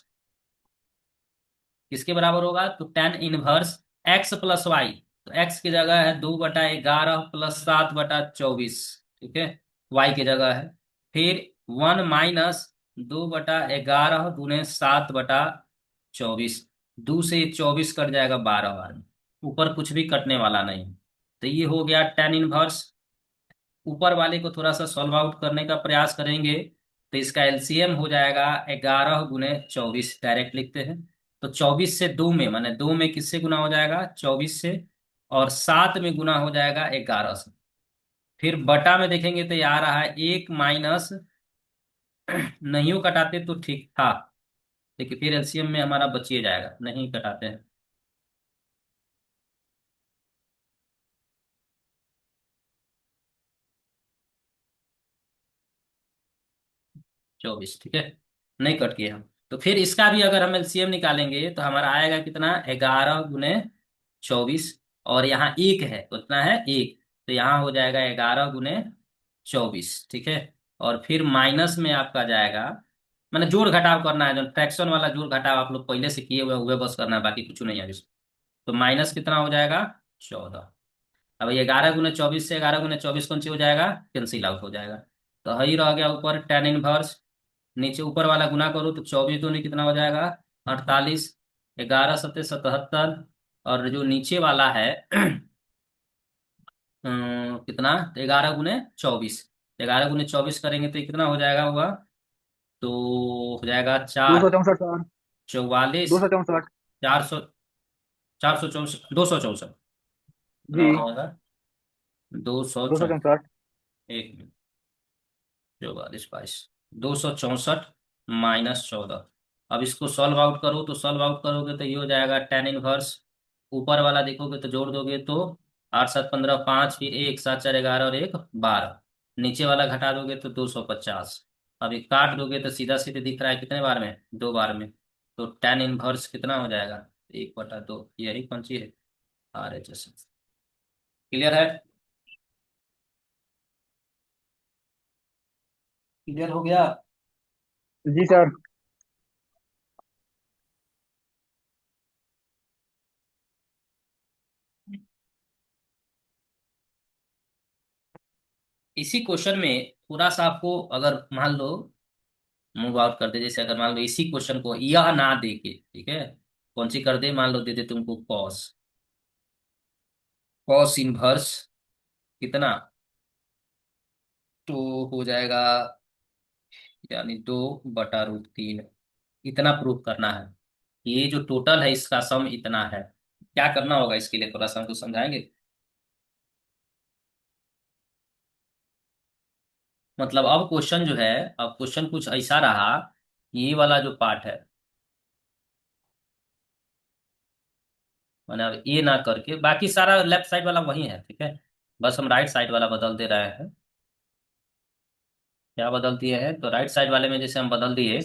किसके बराबर होगा, तो tan inverse x plus y. तो एक्स की जगह है 2/11 प्लस 7/24, ठीक है, वाई की जगह है। फिर 1 - 2/11 दूने 7/24, 2 से 24 कट जाएगा 12 बार में, ऊपर कुछ भी कटने वाला नहीं। तो ये हो गया टेन इनवर्स। ऊपर वाले को थोड़ा सा सॉल्व आउट करने का प्रयास करेंगे, तो इसका एलसीएम हो जाएगा 11 × 24, डायरेक्ट लिखते हैं। तो 24 से 2 में, माने 2 में किससे गुना हो जाएगा, 24 से, और 7 में गुना हो जाएगा 11 से। फिर बटा में देखेंगे तो ये आ रहा है 1 नहीं कटाते तो ठीक था, लेकिन फिर एलसीएम में हमारा बचिए जाएगा, नहीं कटाते हैं। 24, ठीक है, नहीं कट किए हम। तो फिर इसका भी अगर हम एलसीएम निकालेंगे तो हमारा आएगा कितना, 11 × 24, और यहाँ एक है तो कितना है, एक, तो यहाँ हो जाएगा 11 × 24, ठीक है। और फिर माइनस में आपका जाएगा, मैंने जोड़ घटाव करना है, जो फ्रैक्शन वाला जोड़ घटाव आप लोग पहले से किए हुए बस करना है, बाकी कुछ नहीं है इसमें। तो माइनस कितना हो जाएगा, 14। अब ये 11 × 24 से 11 × 24 कौन सी हो जाएगा, कैंसिल आउट हो जाएगा। तो वही रह गया ऊपर टेन इनवर्स, नीचे ऊपर वाला गुना करो तो 24 दूनी कितना हो जाएगा, 48, 11 × 7 = 77, और जो नीचे वाला है कितना, 11 × 24, 11 × 24 करेंगे तो ये कितना हो जाएगा होगा, तो हो जाएगा दो सौ चार चौसठ सर। चौवालीस 264। 400, 464, 264 कितना जी। हो जाएगा, दो सौ दो सौ चौंसठ चौसठ 1 मिनट, 44 22 264 - 14। अब इसको सॉल्व आउट करो, तो सॉल्व आउट करोगे तो ये हो जाएगा टेन इनवर्स, ऊपर वाला देखोगे तो जोड़ दोगे तो 8 7 15 5, फिर 1 7 4 11 और 1 12, नीचे वाला घटा दोगे तो 250। अब ये काट दोगे तो सीधा सीधे दिख रहा है कितने बार में, 2 बार में। तो टेन इनवर्स कितना हो जाएगा, 1/2, यही कौन सी है, RHS। क्लियर है, क्लियर हो गया। जी सर। इसी क्वेश्चन में थोड़ा सा आपको अगर मान लो मूव आउट कर दे, जैसे अगर मान लो इसी क्वेश्चन को यह ना दे के, ठीक है, कौन सी कर दे, मान लो दे दे तुमको कॉस, कॉस इनवर्स कितना, तो हो जाएगा यानी 2/√3, इतना प्रूव करना है। ये जो टोटल है इसका सम इतना है। क्या करना होगा इसके लिए, थोड़ा सा हमको समझाएंगे। मतलब अब क्वेश्चन जो है, अब क्वेश्चन कुछ ऐसा रहा, ये वाला जो पार्ट है, मैंने अब ये ना करके बाकी सारा लेफ्ट साइड वाला वही है, ठीक है, बस हम राइट साइड वाला बदल दे रहे हैं। क्या बदल दिए हैं, तो राइट साइड वाले में जैसे हम बदल दिए,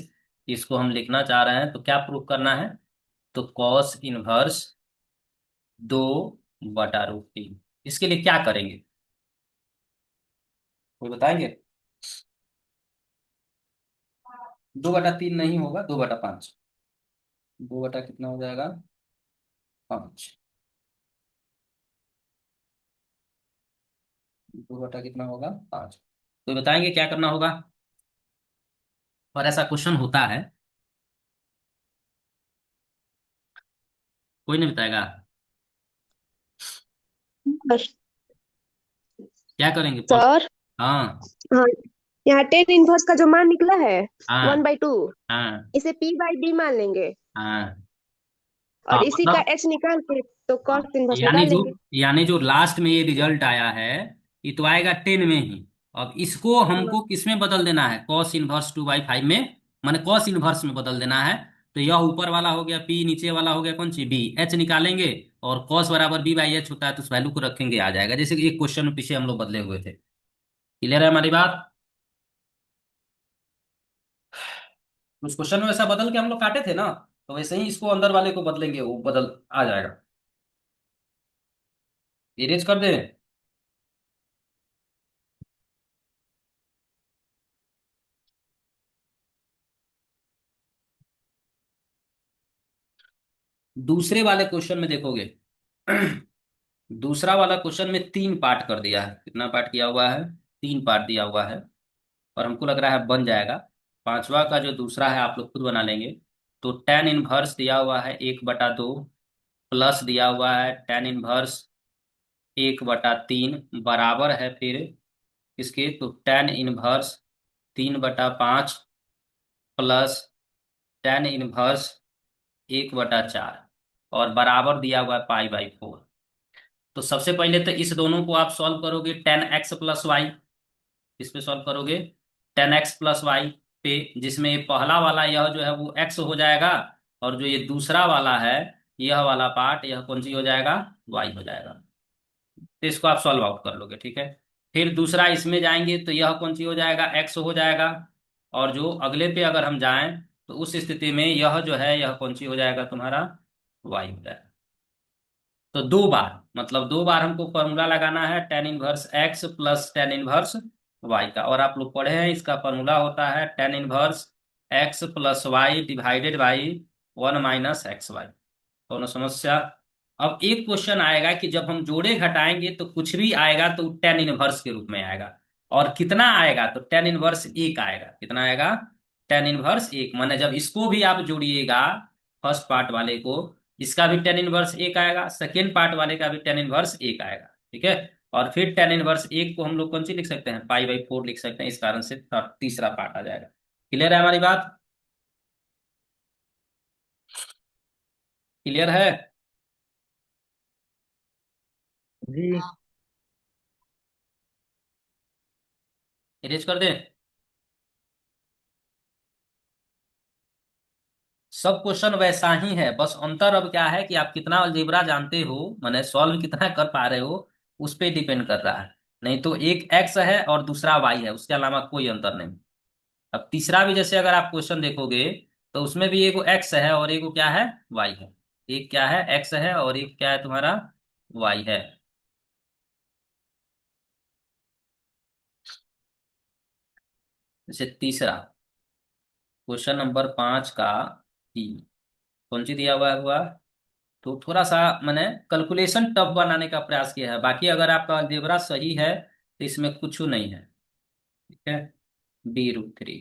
इसको हम लिखना चाह रहे हैं, तो क्या प्रूफ करना है, तो कॉस इनवर्स 2/√3, इसके लिए क्या करेंगे, कोई बताएंगे। 2/3 नहीं होगा, 2/5, 2 बटा कितना हो जाएगा, 5, 2 बटा कितना होगा, 5। कोई बताएंगे क्या करना होगा, और ऐसा क्वेश्चन होता है, कोई नहीं बताएगा। बस क्या करेंगे सर। हाँ हाँ, यहाँ टेन इनवर्स का जो मान निकला है हाँ 1/2, हाँ इसे P/D मान लेंगे हाँ हाँ और इसी का मतलब H निकाल के तो हाँ, कॉस इनवर्स यानी निकाल जो लेंगे। यानी जो लास्ट में ये रिजल्ट आया है ये तो आएगा 10 में ही। अब इसको हाँ हमको किस में बदल देना है, कॉस इनवर्स 2/5 में, माने कॉस इनवर्स में बदल देना है। तो यह ऊपर वाला हो गया P, नीचे वाला हो गया कौन सी B, H निकालेंगे और कॉस बराबर B/H होता है तो उस वैल्यू को रखेंगे आ जाएगा, जैसे कि एक क्वेश्चन में पीछे हम लोग बदले हुए थे। क्लियर है हमारी बात? उस क्वेश्चन में वैसा बदल के हम लोग काटे थे ना, तो वैसे ही इसको अंदर वाले को बदलेंगे, वो बदल आ जाएगा। इरेज कर दे। दूसरे वाले क्वेश्चन में देखोगे दूसरा वाला क्वेश्चन में 3 पार्ट कर दिया है। कितना पार्ट किया हुआ है? 3 पार्ट दिया हुआ है। और हमको लग रहा है बन जाएगा। पांचवा का जो दूसरा है आप लोग खुद बना लेंगे। तो टेन इनवर्स दिया हुआ है 1/2, प्लस दिया हुआ है टेन इनवर्स 1/3, बराबर है फिर इसके, तो tan inverse 3/5, plus tan inverse 1/4, और बराबर दिया हुआ है π/4। तो सबसे पहले तो इस दोनों को आप सॉल्व करोगे, 10x+y। इस पे सॉल्व करोगे 10x+y पे, जिसमें ये पहला वाला यह जो है वो x हो जाएगा, और जो ये दूसरा वाला है यह वाला पार्ट यह कौन सी हो जाएगा, y हो जाएगा। तो इसको आप सॉल्व आउट कर लोगे, ठीक है। फिर दूसरा इसमें जाएंगे तो यह कौन सी हो जाएगा, x हो जाएगा। और जो अगले पे अगर हम जाएं तो उस स्थिति में यह जो है यह कौन सी हो जाएगा तुम्हारा, y हो जाएगा। तो 2 बार, मतलब 2 बार हमको फॉर्मूला लगाना है tan inverse x plus tan inverse y का। और आप लोग पढ़े हैं इसका फॉर्मूला होता है tan inverse x plus y divided by 1 - xy। दोनों समस्या। अब एक क्वेश्चन आएगा कि जब हम जोड़े घटाएंगे तो कुछ भी आएगा तो टेन इनवर्स के रूप में आएगा, और कितना आएगा तो टेन इनवर्स 1 आएगा। कितना आएगा, टेन इनवर्स 1। माने जब इसको भी आप जोड़िएगा फर्स्ट पार्ट वाले को, इसका भी टेन इनवर्स 1 आएगा, सेकेंड पार्ट वाले का भी टेन इनवर्स 1 आएगा, ठीक है। और फिर टेन इनवर्स 1 को हम लोग कौन सी लिख सकते हैं, π/4 लिख सकते हैं, इस कारण से तीसरा पार्ट आ जाएगा। क्लियर है हमारी बात? क्लियर है? जी इरेज कर दें। सब क्वेश्चन वैसा ही है, बस अंतर अब क्या है कि आप कितना अलजेब्रा जानते हो, माने सॉल्व कितना कर पा रहे हो, उस पे डिपेंड कर रहा है। नहीं तो एक एक्स है और दूसरा वाई है, उसके अलावा कोई अंतर नहीं। अब तीसरा भी जैसे अगर आप क्वेश्चन देखोगे तो उसमें भी एगो एक्स है और एगो क्या है, वाई है। एक क्या है, एक्स है, और एक क्या है तुम्हारा, वाई है। जैसे तीसरा क्वेश्चन नंबर 5 का ई कौन सी दिया हुआ तो थोड़ा सा मैंने कैलकुलेशन टफ बनाने का प्रयास किया है। बाकी अगर आपका अलजेब्रा सही है तो इसमें कुछ नहीं है, ठीक है। B√3,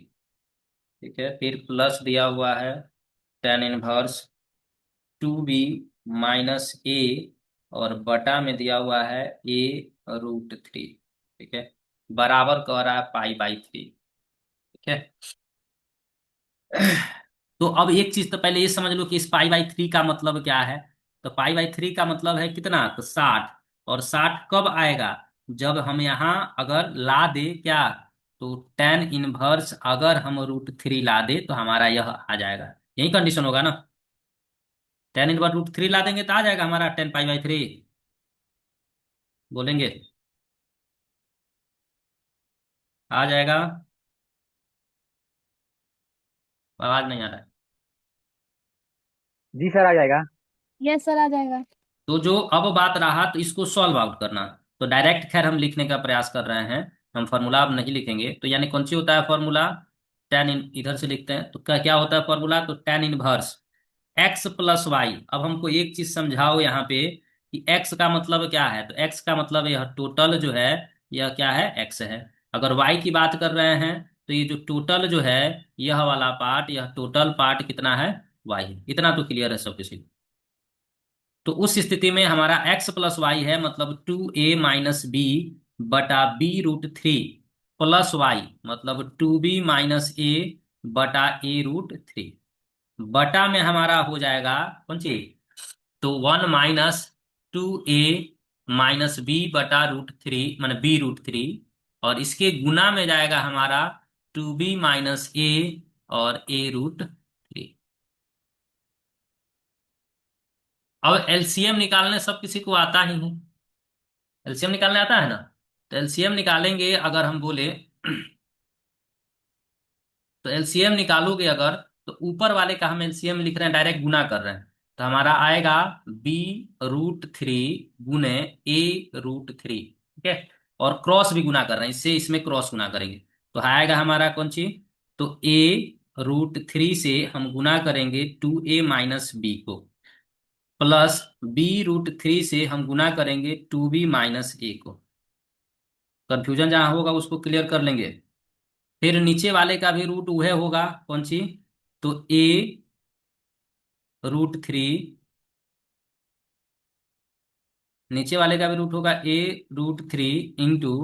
ठीक है। फिर प्लस दिया हुआ है टेन इनवर्स 2B - A, और बटा में दिया हुआ है A√3, ठीक है। बराबर कह रहा है π/3, ठीक है। तो अब एक चीज तो पहले ये समझ लो कि इस π/3 का मतलब क्या है। तो π/3 का मतलब है कितना, तो 60। और 60 कब आएगा, जब हम यहाँ अगर ला दे क्या, तो टेन इनवर्स अगर हम √3 ला दे तो हमारा यह आ जाएगा। यही कंडीशन होगा ना, टेन इनवर्स √3 ला देंगे तो आ जाएगा हमारा 10π/3। बोलेंगे आ जाएगा? आवाज नहीं आ रहा है। जी सर, आ जाएगा। यस सर, आ जाएगा। तो जो अब बात रहा तो इसको सॉल्व आउट करना। तो डायरेक्ट खैर हम लिखने का प्रयास कर रहे हैं, हम फॉर्मूला अब नहीं लिखेंगे। तो यानी कौन सी होता है फॉर्मूला, टेन इन, इधर से लिखते हैं तो क्या क्या होता है फॉर्मूला, तो tan inverse x plus y. अब हमको एक चीज समझाओ यहाँ पे कि x का मतलब क्या है, तो x का मतलब यह टोटल जो है यह क्या है, x है। अगर y की बात कर रहे हैं तो ये जो टोटल जो है यह वाला पार्ट, यह टोटल पार्ट कितना है, y है। इतना तो क्लियर है सब किसी को? तो उस स्थिति में हमारा x प्लस वाई है, मतलब 2a - b/b√3 प्लस वाई मतलब 2b - a/a√3 बटा में हमारा हो जाएगा कौन सी, तो 1 - 2a - b/√3 माने b√3, और इसके गुना में जाएगा हमारा 2b - a और a√3। अब एलसीएम निकालने सब किसी को आता ही है, एलसीएम निकालने आता है ना। तो एलसीएम निकालेंगे अगर हम बोले तो एलसीएम निकालोगे अगर, तो ऊपर वाले का हम एलसीएम लिख रहे हैं, डायरेक्ट गुना कर रहे हैं, तो हमारा आएगा b√3 गुने a√3, ठीक है। और क्रॉस भी गुना कर रहे हैं, इससे इसमें क्रॉस गुना करेंगे, तो आएगा हमारा कौन सी, तो a√3 से हम गुना करेंगे 2a - b को, प्लस b√3 से हम गुना करेंगे 2b - a को। कंफ्यूजन जहां होगा उसको क्लियर कर लेंगे। फिर नीचे वाले का भी रूट वह होगा कौन सी, तो a√3, नीचे वाले का भी रूट होगा a√3 इंटू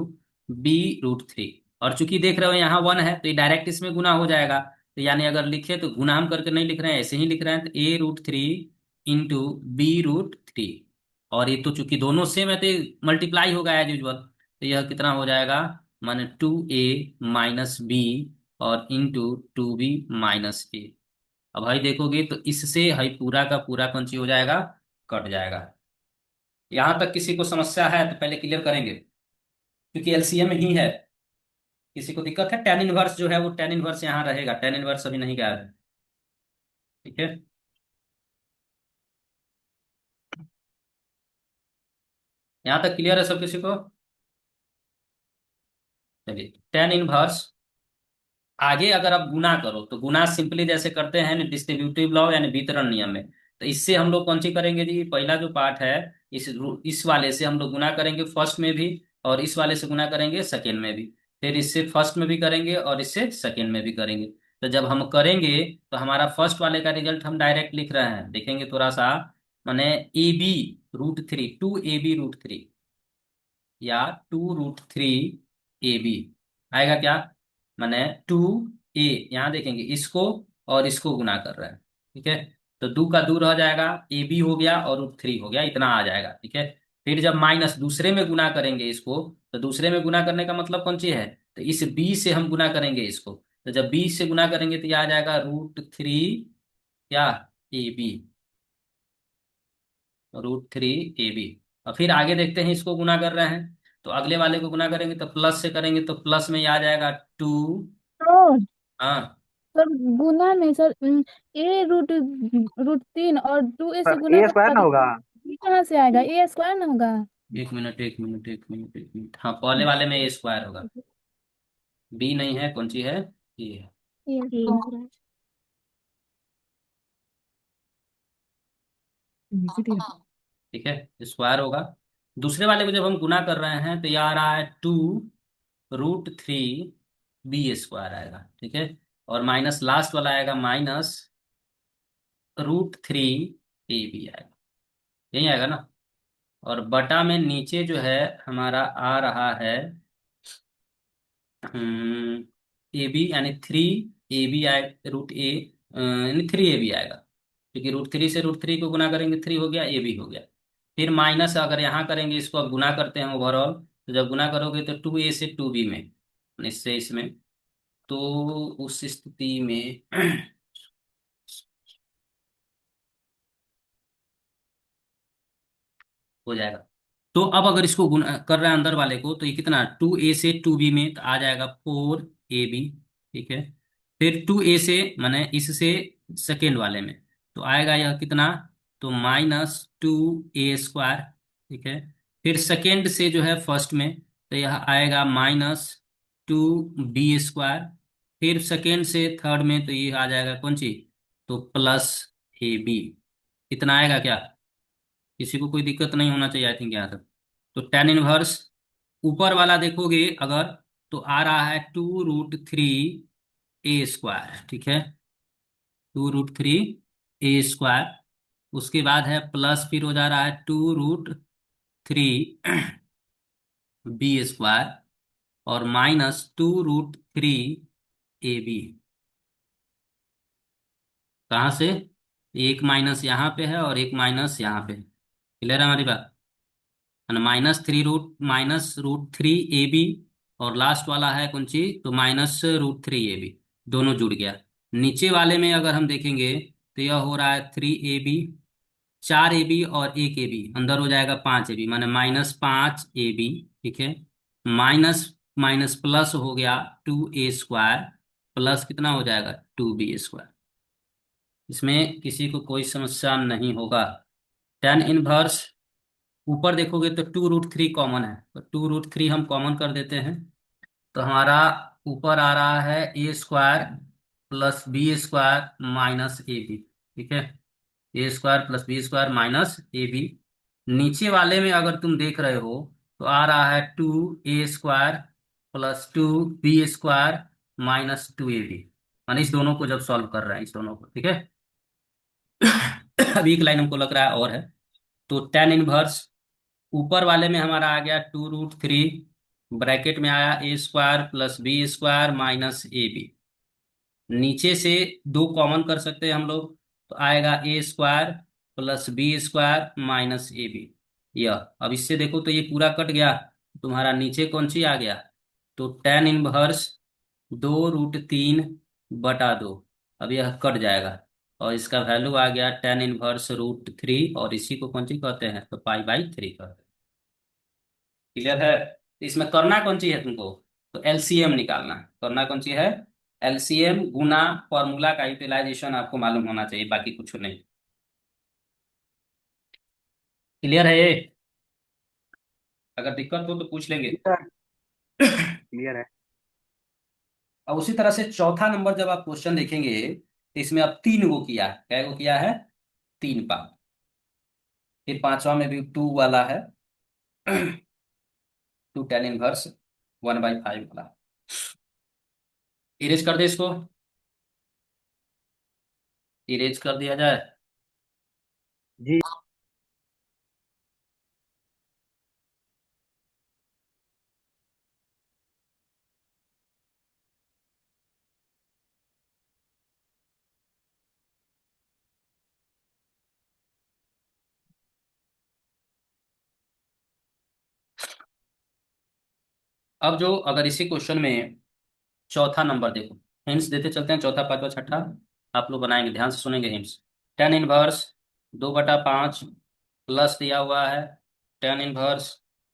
b√3, और चूंकि देख रहे हो यहाँ 1 है तो ये डायरेक्ट इसमें गुना हो जाएगा, तो यानी अगर लिखे तो गुना हम करके नहीं लिख रहे हैं, ऐसे ही लिख रहे हैं, तो a√3 इंटू b√3, और ये तो चूंकि दोनों सेम है तो मल्टीप्लाई होगा एज यूजल, तो यह कितना हो जाएगा, माने 2a - b और इंटू 2b - a। अब भाई देखोगे तो इससे भाई पूरा का पूरा कौन सी हो जाएगा, कट जाएगा। यहां तक किसी को समस्या है तो पहले क्लियर करेंगे, क्योंकि एलसीएम ही है। किसी को दिक्कत है, टेन इनवर्स जो है वो टेन इनवर्स यहाँ रहेगा, टेन इनवर्स अभी नहीं गया है, ठीक है। यहां तक क्लियर है सब किसी को। चलिए, टेन इनवर्स आगे अगर आप गुना करो तो गुना सिंपली जैसे करते हैं डिस्ट्रीब्यूटिव लॉ यानी वितरण नियम में, तो इससे हम लोग कौन सी करेंगे जी, पहला जो पार्ट है इस वाले से हम लोग गुना करेंगे फर्स्ट में भी, और इस वाले से गुना करेंगे सेकेंड में भी, फिर इससे फर्स्ट में भी करेंगे और इससे सेकेंड में भी करेंगे। तो जब हम करेंगे तो हमारा फर्स्ट वाले का रिजल्ट हम डायरेक्ट लिख रहे हैं, देखेंगे थोड़ा सा, माने ab√3 2ab√3 या 2√3 ab आएगा क्या, माने 2a, यहाँ देखेंगे इसको और इसको गुना कर रहे हैं, ठीक है। तो 2 का 2 रह जाएगा, ab हो गया और √3 हो गया, इतना आ जाएगा, ठीक है। फिर जब माइनस दूसरे में गुना करेंगे इसको, तो दूसरे में गुना करने का मतलब कौन सी है, तो इस b से हम गुना करेंगे इसको, तो जब b से गुना करेंगे तो यह आ जाएगा √3 क्या ab, √3 ab। और फिर आगे देखते हैं, इसको गुना कर रहे हैं तो अगले वाले को गुना करेंगे तो प्लस से करेंगे, तो प्लस में ये आ जाएगा 2। तो हाँ, सर गुना में सर a√√3 और 2a से पर गुना ए स्क्वायर करेगा ना तो होगा। b कहाँ से आएगा, a स्क्वायर ना होगा। एक मिनट एक मिनट एक मिनट एक मिनट, हाँ पहले वाले में ए स्क्वायर होगा, बी नहीं है, कौन सी है, ये है, a स्क्वायर ठीक है, स्क्वायर होगा। दूसरे वाले को जब हम गुना कर रहे हैं तो ये आ रहा है 2√3 b² आएगा, ठीक है। और माइनस लास्ट वाला आएगा -√3 ab आएगा, यही आएगा ना। और बटा में नीचे जो है हमारा आ रहा है ए बी, यानी 3 ab आए, √a यानी 3ab आएगा, क्योंकि √3 से √3 को गुना करेंगे 3 हो गया, ab हो गया। फिर माइनस अगर यहाँ करेंगे, इसको अब गुना करते हैं ओवरऑल, तो जब गुना करोगे तो 2a से 2b में, इससे इसमें, तो उस स्थिति में हो जाएगा। तो अब अगर इसको गुना कर रहे हैं अंदर वाले को, तो ये कितना, 2a से 2b में तो आ जाएगा 4ab, ठीक है। फिर 2a से माने इससे सेकेंड वाले में तो आएगा यह कितना, तो -2a², ठीक है। फिर सेकेंड से जो है फर्स्ट में, तो यह आएगा -2b²। फिर सेकेंड से थर्ड में तो ये आ जाएगा कौन सी, तो +ab। इतना आएगा क्या, किसी को कोई दिक्कत नहीं होना चाहिए आई थिंक यहाँ तक। तो टेन इनवर्स ऊपर वाला देखोगे अगर, तो आ रहा है 2√3 a², ठीक है, 2√3 a²। उसके बाद है प्लस, फिर हो जा रहा है 2√3 बी स्क्वायर और -2√3 AB। कहाँ से? एक माइनस यहाँ पे है और एक माइनस यहाँ पे। क्लियर है हमारी बात? -√3 और लास्ट वाला है कौन सी, तो -√3 AB। दोनों जुड़ गया। नीचे वाले में अगर हम देखेंगे तो यह हो रहा है 3 AB, 4 AB और 1 AB, अंदर हो जाएगा 5 AB, माने -5 AB। ठीक है, माइनस माइनस प्लस हो गया 2A² प्लस कितना हो जाएगा 2B²। इसमें किसी को कोई समस्या नहीं होगा। टेन इनवर्स, ऊपर देखोगे तो 2√3 कॉमन है, तो 2√3 हम कॉमन कर देते हैं, तो हमारा ऊपर आ रहा है A² plus B² minus AB। ठीक है, A² plus B² minus AB। नीचे वाले में अगर तुम देख रहे हो तो आ रहा है 2A² plus 2B² minus 2AB। माने इस दोनों को जब सॉल्व कर रहे हैं, इस दोनों को, ठीक है। अभी एक लाइन हमको लग रहा है और है, तो टेन इनवर्स ऊपर वाले में हमारा आ गया 2√3, ब्रैकेट में आया A² plus B² minus AB। नीचे से दो कॉमन कर सकते हैं हम लोग, तो आएगा A² plus B² minus AB। यह अब इससे देखो तो ये पूरा कट गया, तुम्हारा नीचे कौन सी आ गया, तो टेन इनवर्स 2√3/2। अब यह कट जाएगा और इसका वैल्यू आ गया टेन इनवर्स√3, और इसी को कौन सी कहते हैं, तो π/3 कहते हैं। क्लियर है? तो इसमें करना कौन सी है तुमको, तो एलसीएम निकालना है। करना कौन सी है, एलसीएम गुना फॉर्मूला का यूटिलाइजेशन आपको मालूम होना चाहिए, बाकी कुछ नहीं। क्लियर है ये? अगर दिक्कत हो तो पूछ लेंगे। क्लियर है। और उसी तरह से चौथा नंबर जब आप क्वेश्चन देखेंगे तो इसमें अब 3 गो किया है। क्या गो किया है, 3 बार। फिर पांचवा में भी 2 वाला है, 2 टेन इनवर्स 1/5 वाला। इरेज कर दे इसको, इरेज कर दिया जाए। जी अब जो अगर इसी क्वेश्चन में चौथा नंबर देखो, हिंट्स देते चलते हैं, चौथा पांचवा छठा आप लोग बनाएंगे, ध्यान से सुनेंगे हिंट्स। टेन इनवर्स 2/5 प्लस दिया हुआ है टेन इनवर्स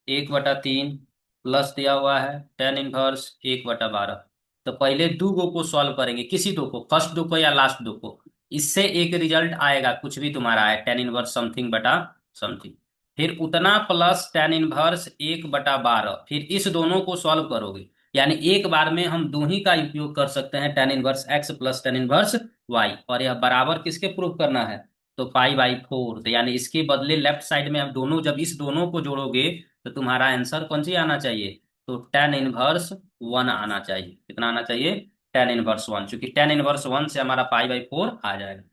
1/3 प्लस दिया हुआ है टेन इनवर्स 1/12। तो पहले दो गो को सॉल्व करेंगे, किसी दो को, फर्स्ट दो को या लास्ट दो को, इससे एक रिजल्ट आएगा, कुछ भी तुम्हारा है, टेन इनवर्स समथिंग बटा समथिंग, फिर उतना प्लस टेन इनवर्स 1/12, फिर इस दोनों को सॉल्व करोगे। यानी एक बार में हम दो ही का उपयोग कर सकते हैं, tan inverse x plus tan inverse y, और यह बराबर किसके प्रूफ करना है, तो π/4। तो यानी इसके बदले लेफ्ट साइड में हम दोनों, जब इस दोनों को जोड़ोगे तो तुम्हारा आंसर कौन सी आना चाहिए, तो टेन इनवर्स 1 आना चाहिए। कितना आना चाहिए, टेन इनवर्स 1, चूंकि टेन इनवर्स 1 से हमारा π/4 आ जाएगा।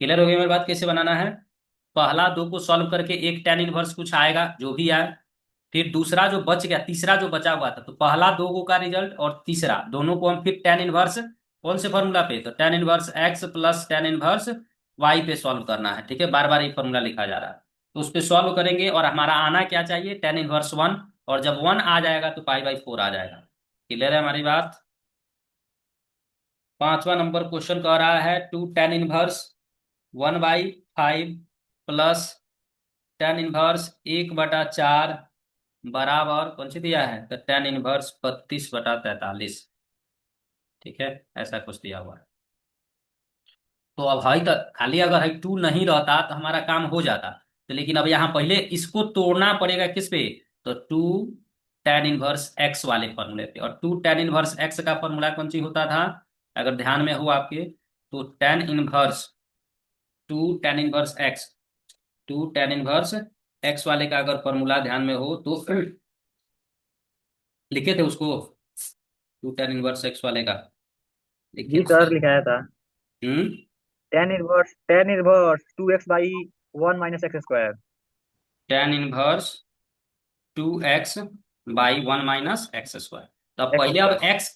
क्लियर हो गई मेरी बात, कैसे बनाना है। पहला दो को सॉल्व करके एक टेन इनवर्स कुछ आएगा जो भी आए, फिर दूसरा जो बच गया, तीसरा जो बचा हुआ था, तो पहला दो गो का रिजल्ट और तीसरा दोनों को हम फिर टेन इनवर्स कौन से फॉर्मूला पे, तो tan inverse x plus tan inverse y पे सॉल्व करना है। ठीक है, बार बार ये फॉर्मूला लिखा जा रहा है, तो उस पे सॉल्व करेंगे और हमारा आना क्या चाहिए, टेन इनवर्स 1, और जब 1 आ जाएगा तो π/4 आ जाएगा। क्लियर है हमारी बात। पांचवा नंबर क्वेश्चन कह रहा है 2 tan inverse 1/5 plus tan inverse 1/4 बराबर कौन सी दिया है, तो टेन इनवर्स 32/43। ठीक है, ऐसा कुछ दिया हुआ है। तो अब हाई तक खाली अगर हाई 2 नहीं रहता तो हमारा काम हो जाता, तो लेकिन अब यहाँ पहले इसको तोड़ना पड़ेगा किस पे, तो 2 टेन इनवर्स एक्स वाले फॉर्मूले पे। और 2 टेन इनवर्स एक्स का फॉर्मूला कौन सी होता था, अगर ध्यान में हो आपके, तो tan inverse 2 ten inverse x, 2 ten inverse x वाले का अगर फॉर्मूला ध्यान में हो तो लिखे थे उसको, 2 टेन इनवर्स एक्स वाले का लिखे जी थे। सर लिखाया था। Hmm, tan inverse 2x/1 - x²। Tan inverse 2x/1 - x²। तो अब एक्स पहले, अब स्क्वायर। x,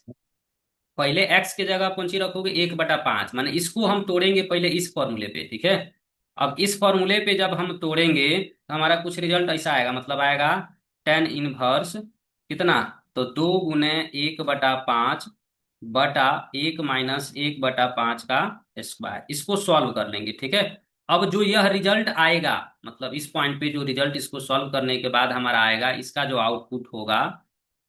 पहले x के जगह कौन सी रखोगे? 1/5। माने इसको हम तोड़ेंगे पहले इस फॉर्मूले पे, ठीक है। अब इस फॉर्मूले पे जब हम तोड़ेंगे तो हमारा कुछ रिजल्ट ऐसा आएगा, मतलब आएगा टेन इनवर्स कितना, तो 2 × 1/5 / 1 - 1/5 का स्क्वायर। इसको सॉल्व कर लेंगे, ठीक है। अब जो यह रिजल्ट आएगा, मतलब इस पॉइंट पे जो रिजल्ट, इसको सॉल्व करने के बाद हमारा आएगा, इसका जो आउटपुट होगा,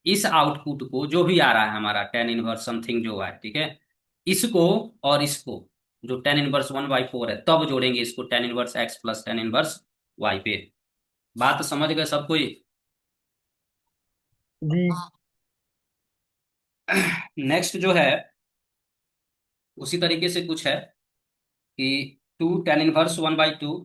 इस आउटपुट को जो भी आ रहा है हमारा टेन इनवर्स समथिंग जो है, ठीक है, इसको और इसको, जो टेन इनवर्स 1/4 है, तब जोड़ेंगे इसको ten inverse x plus tan inverse y पे। बात समझ गए सब कोई? जी। नेक्स्ट जो है उसी तरीके से कुछ है कि 2 tan 1 1/2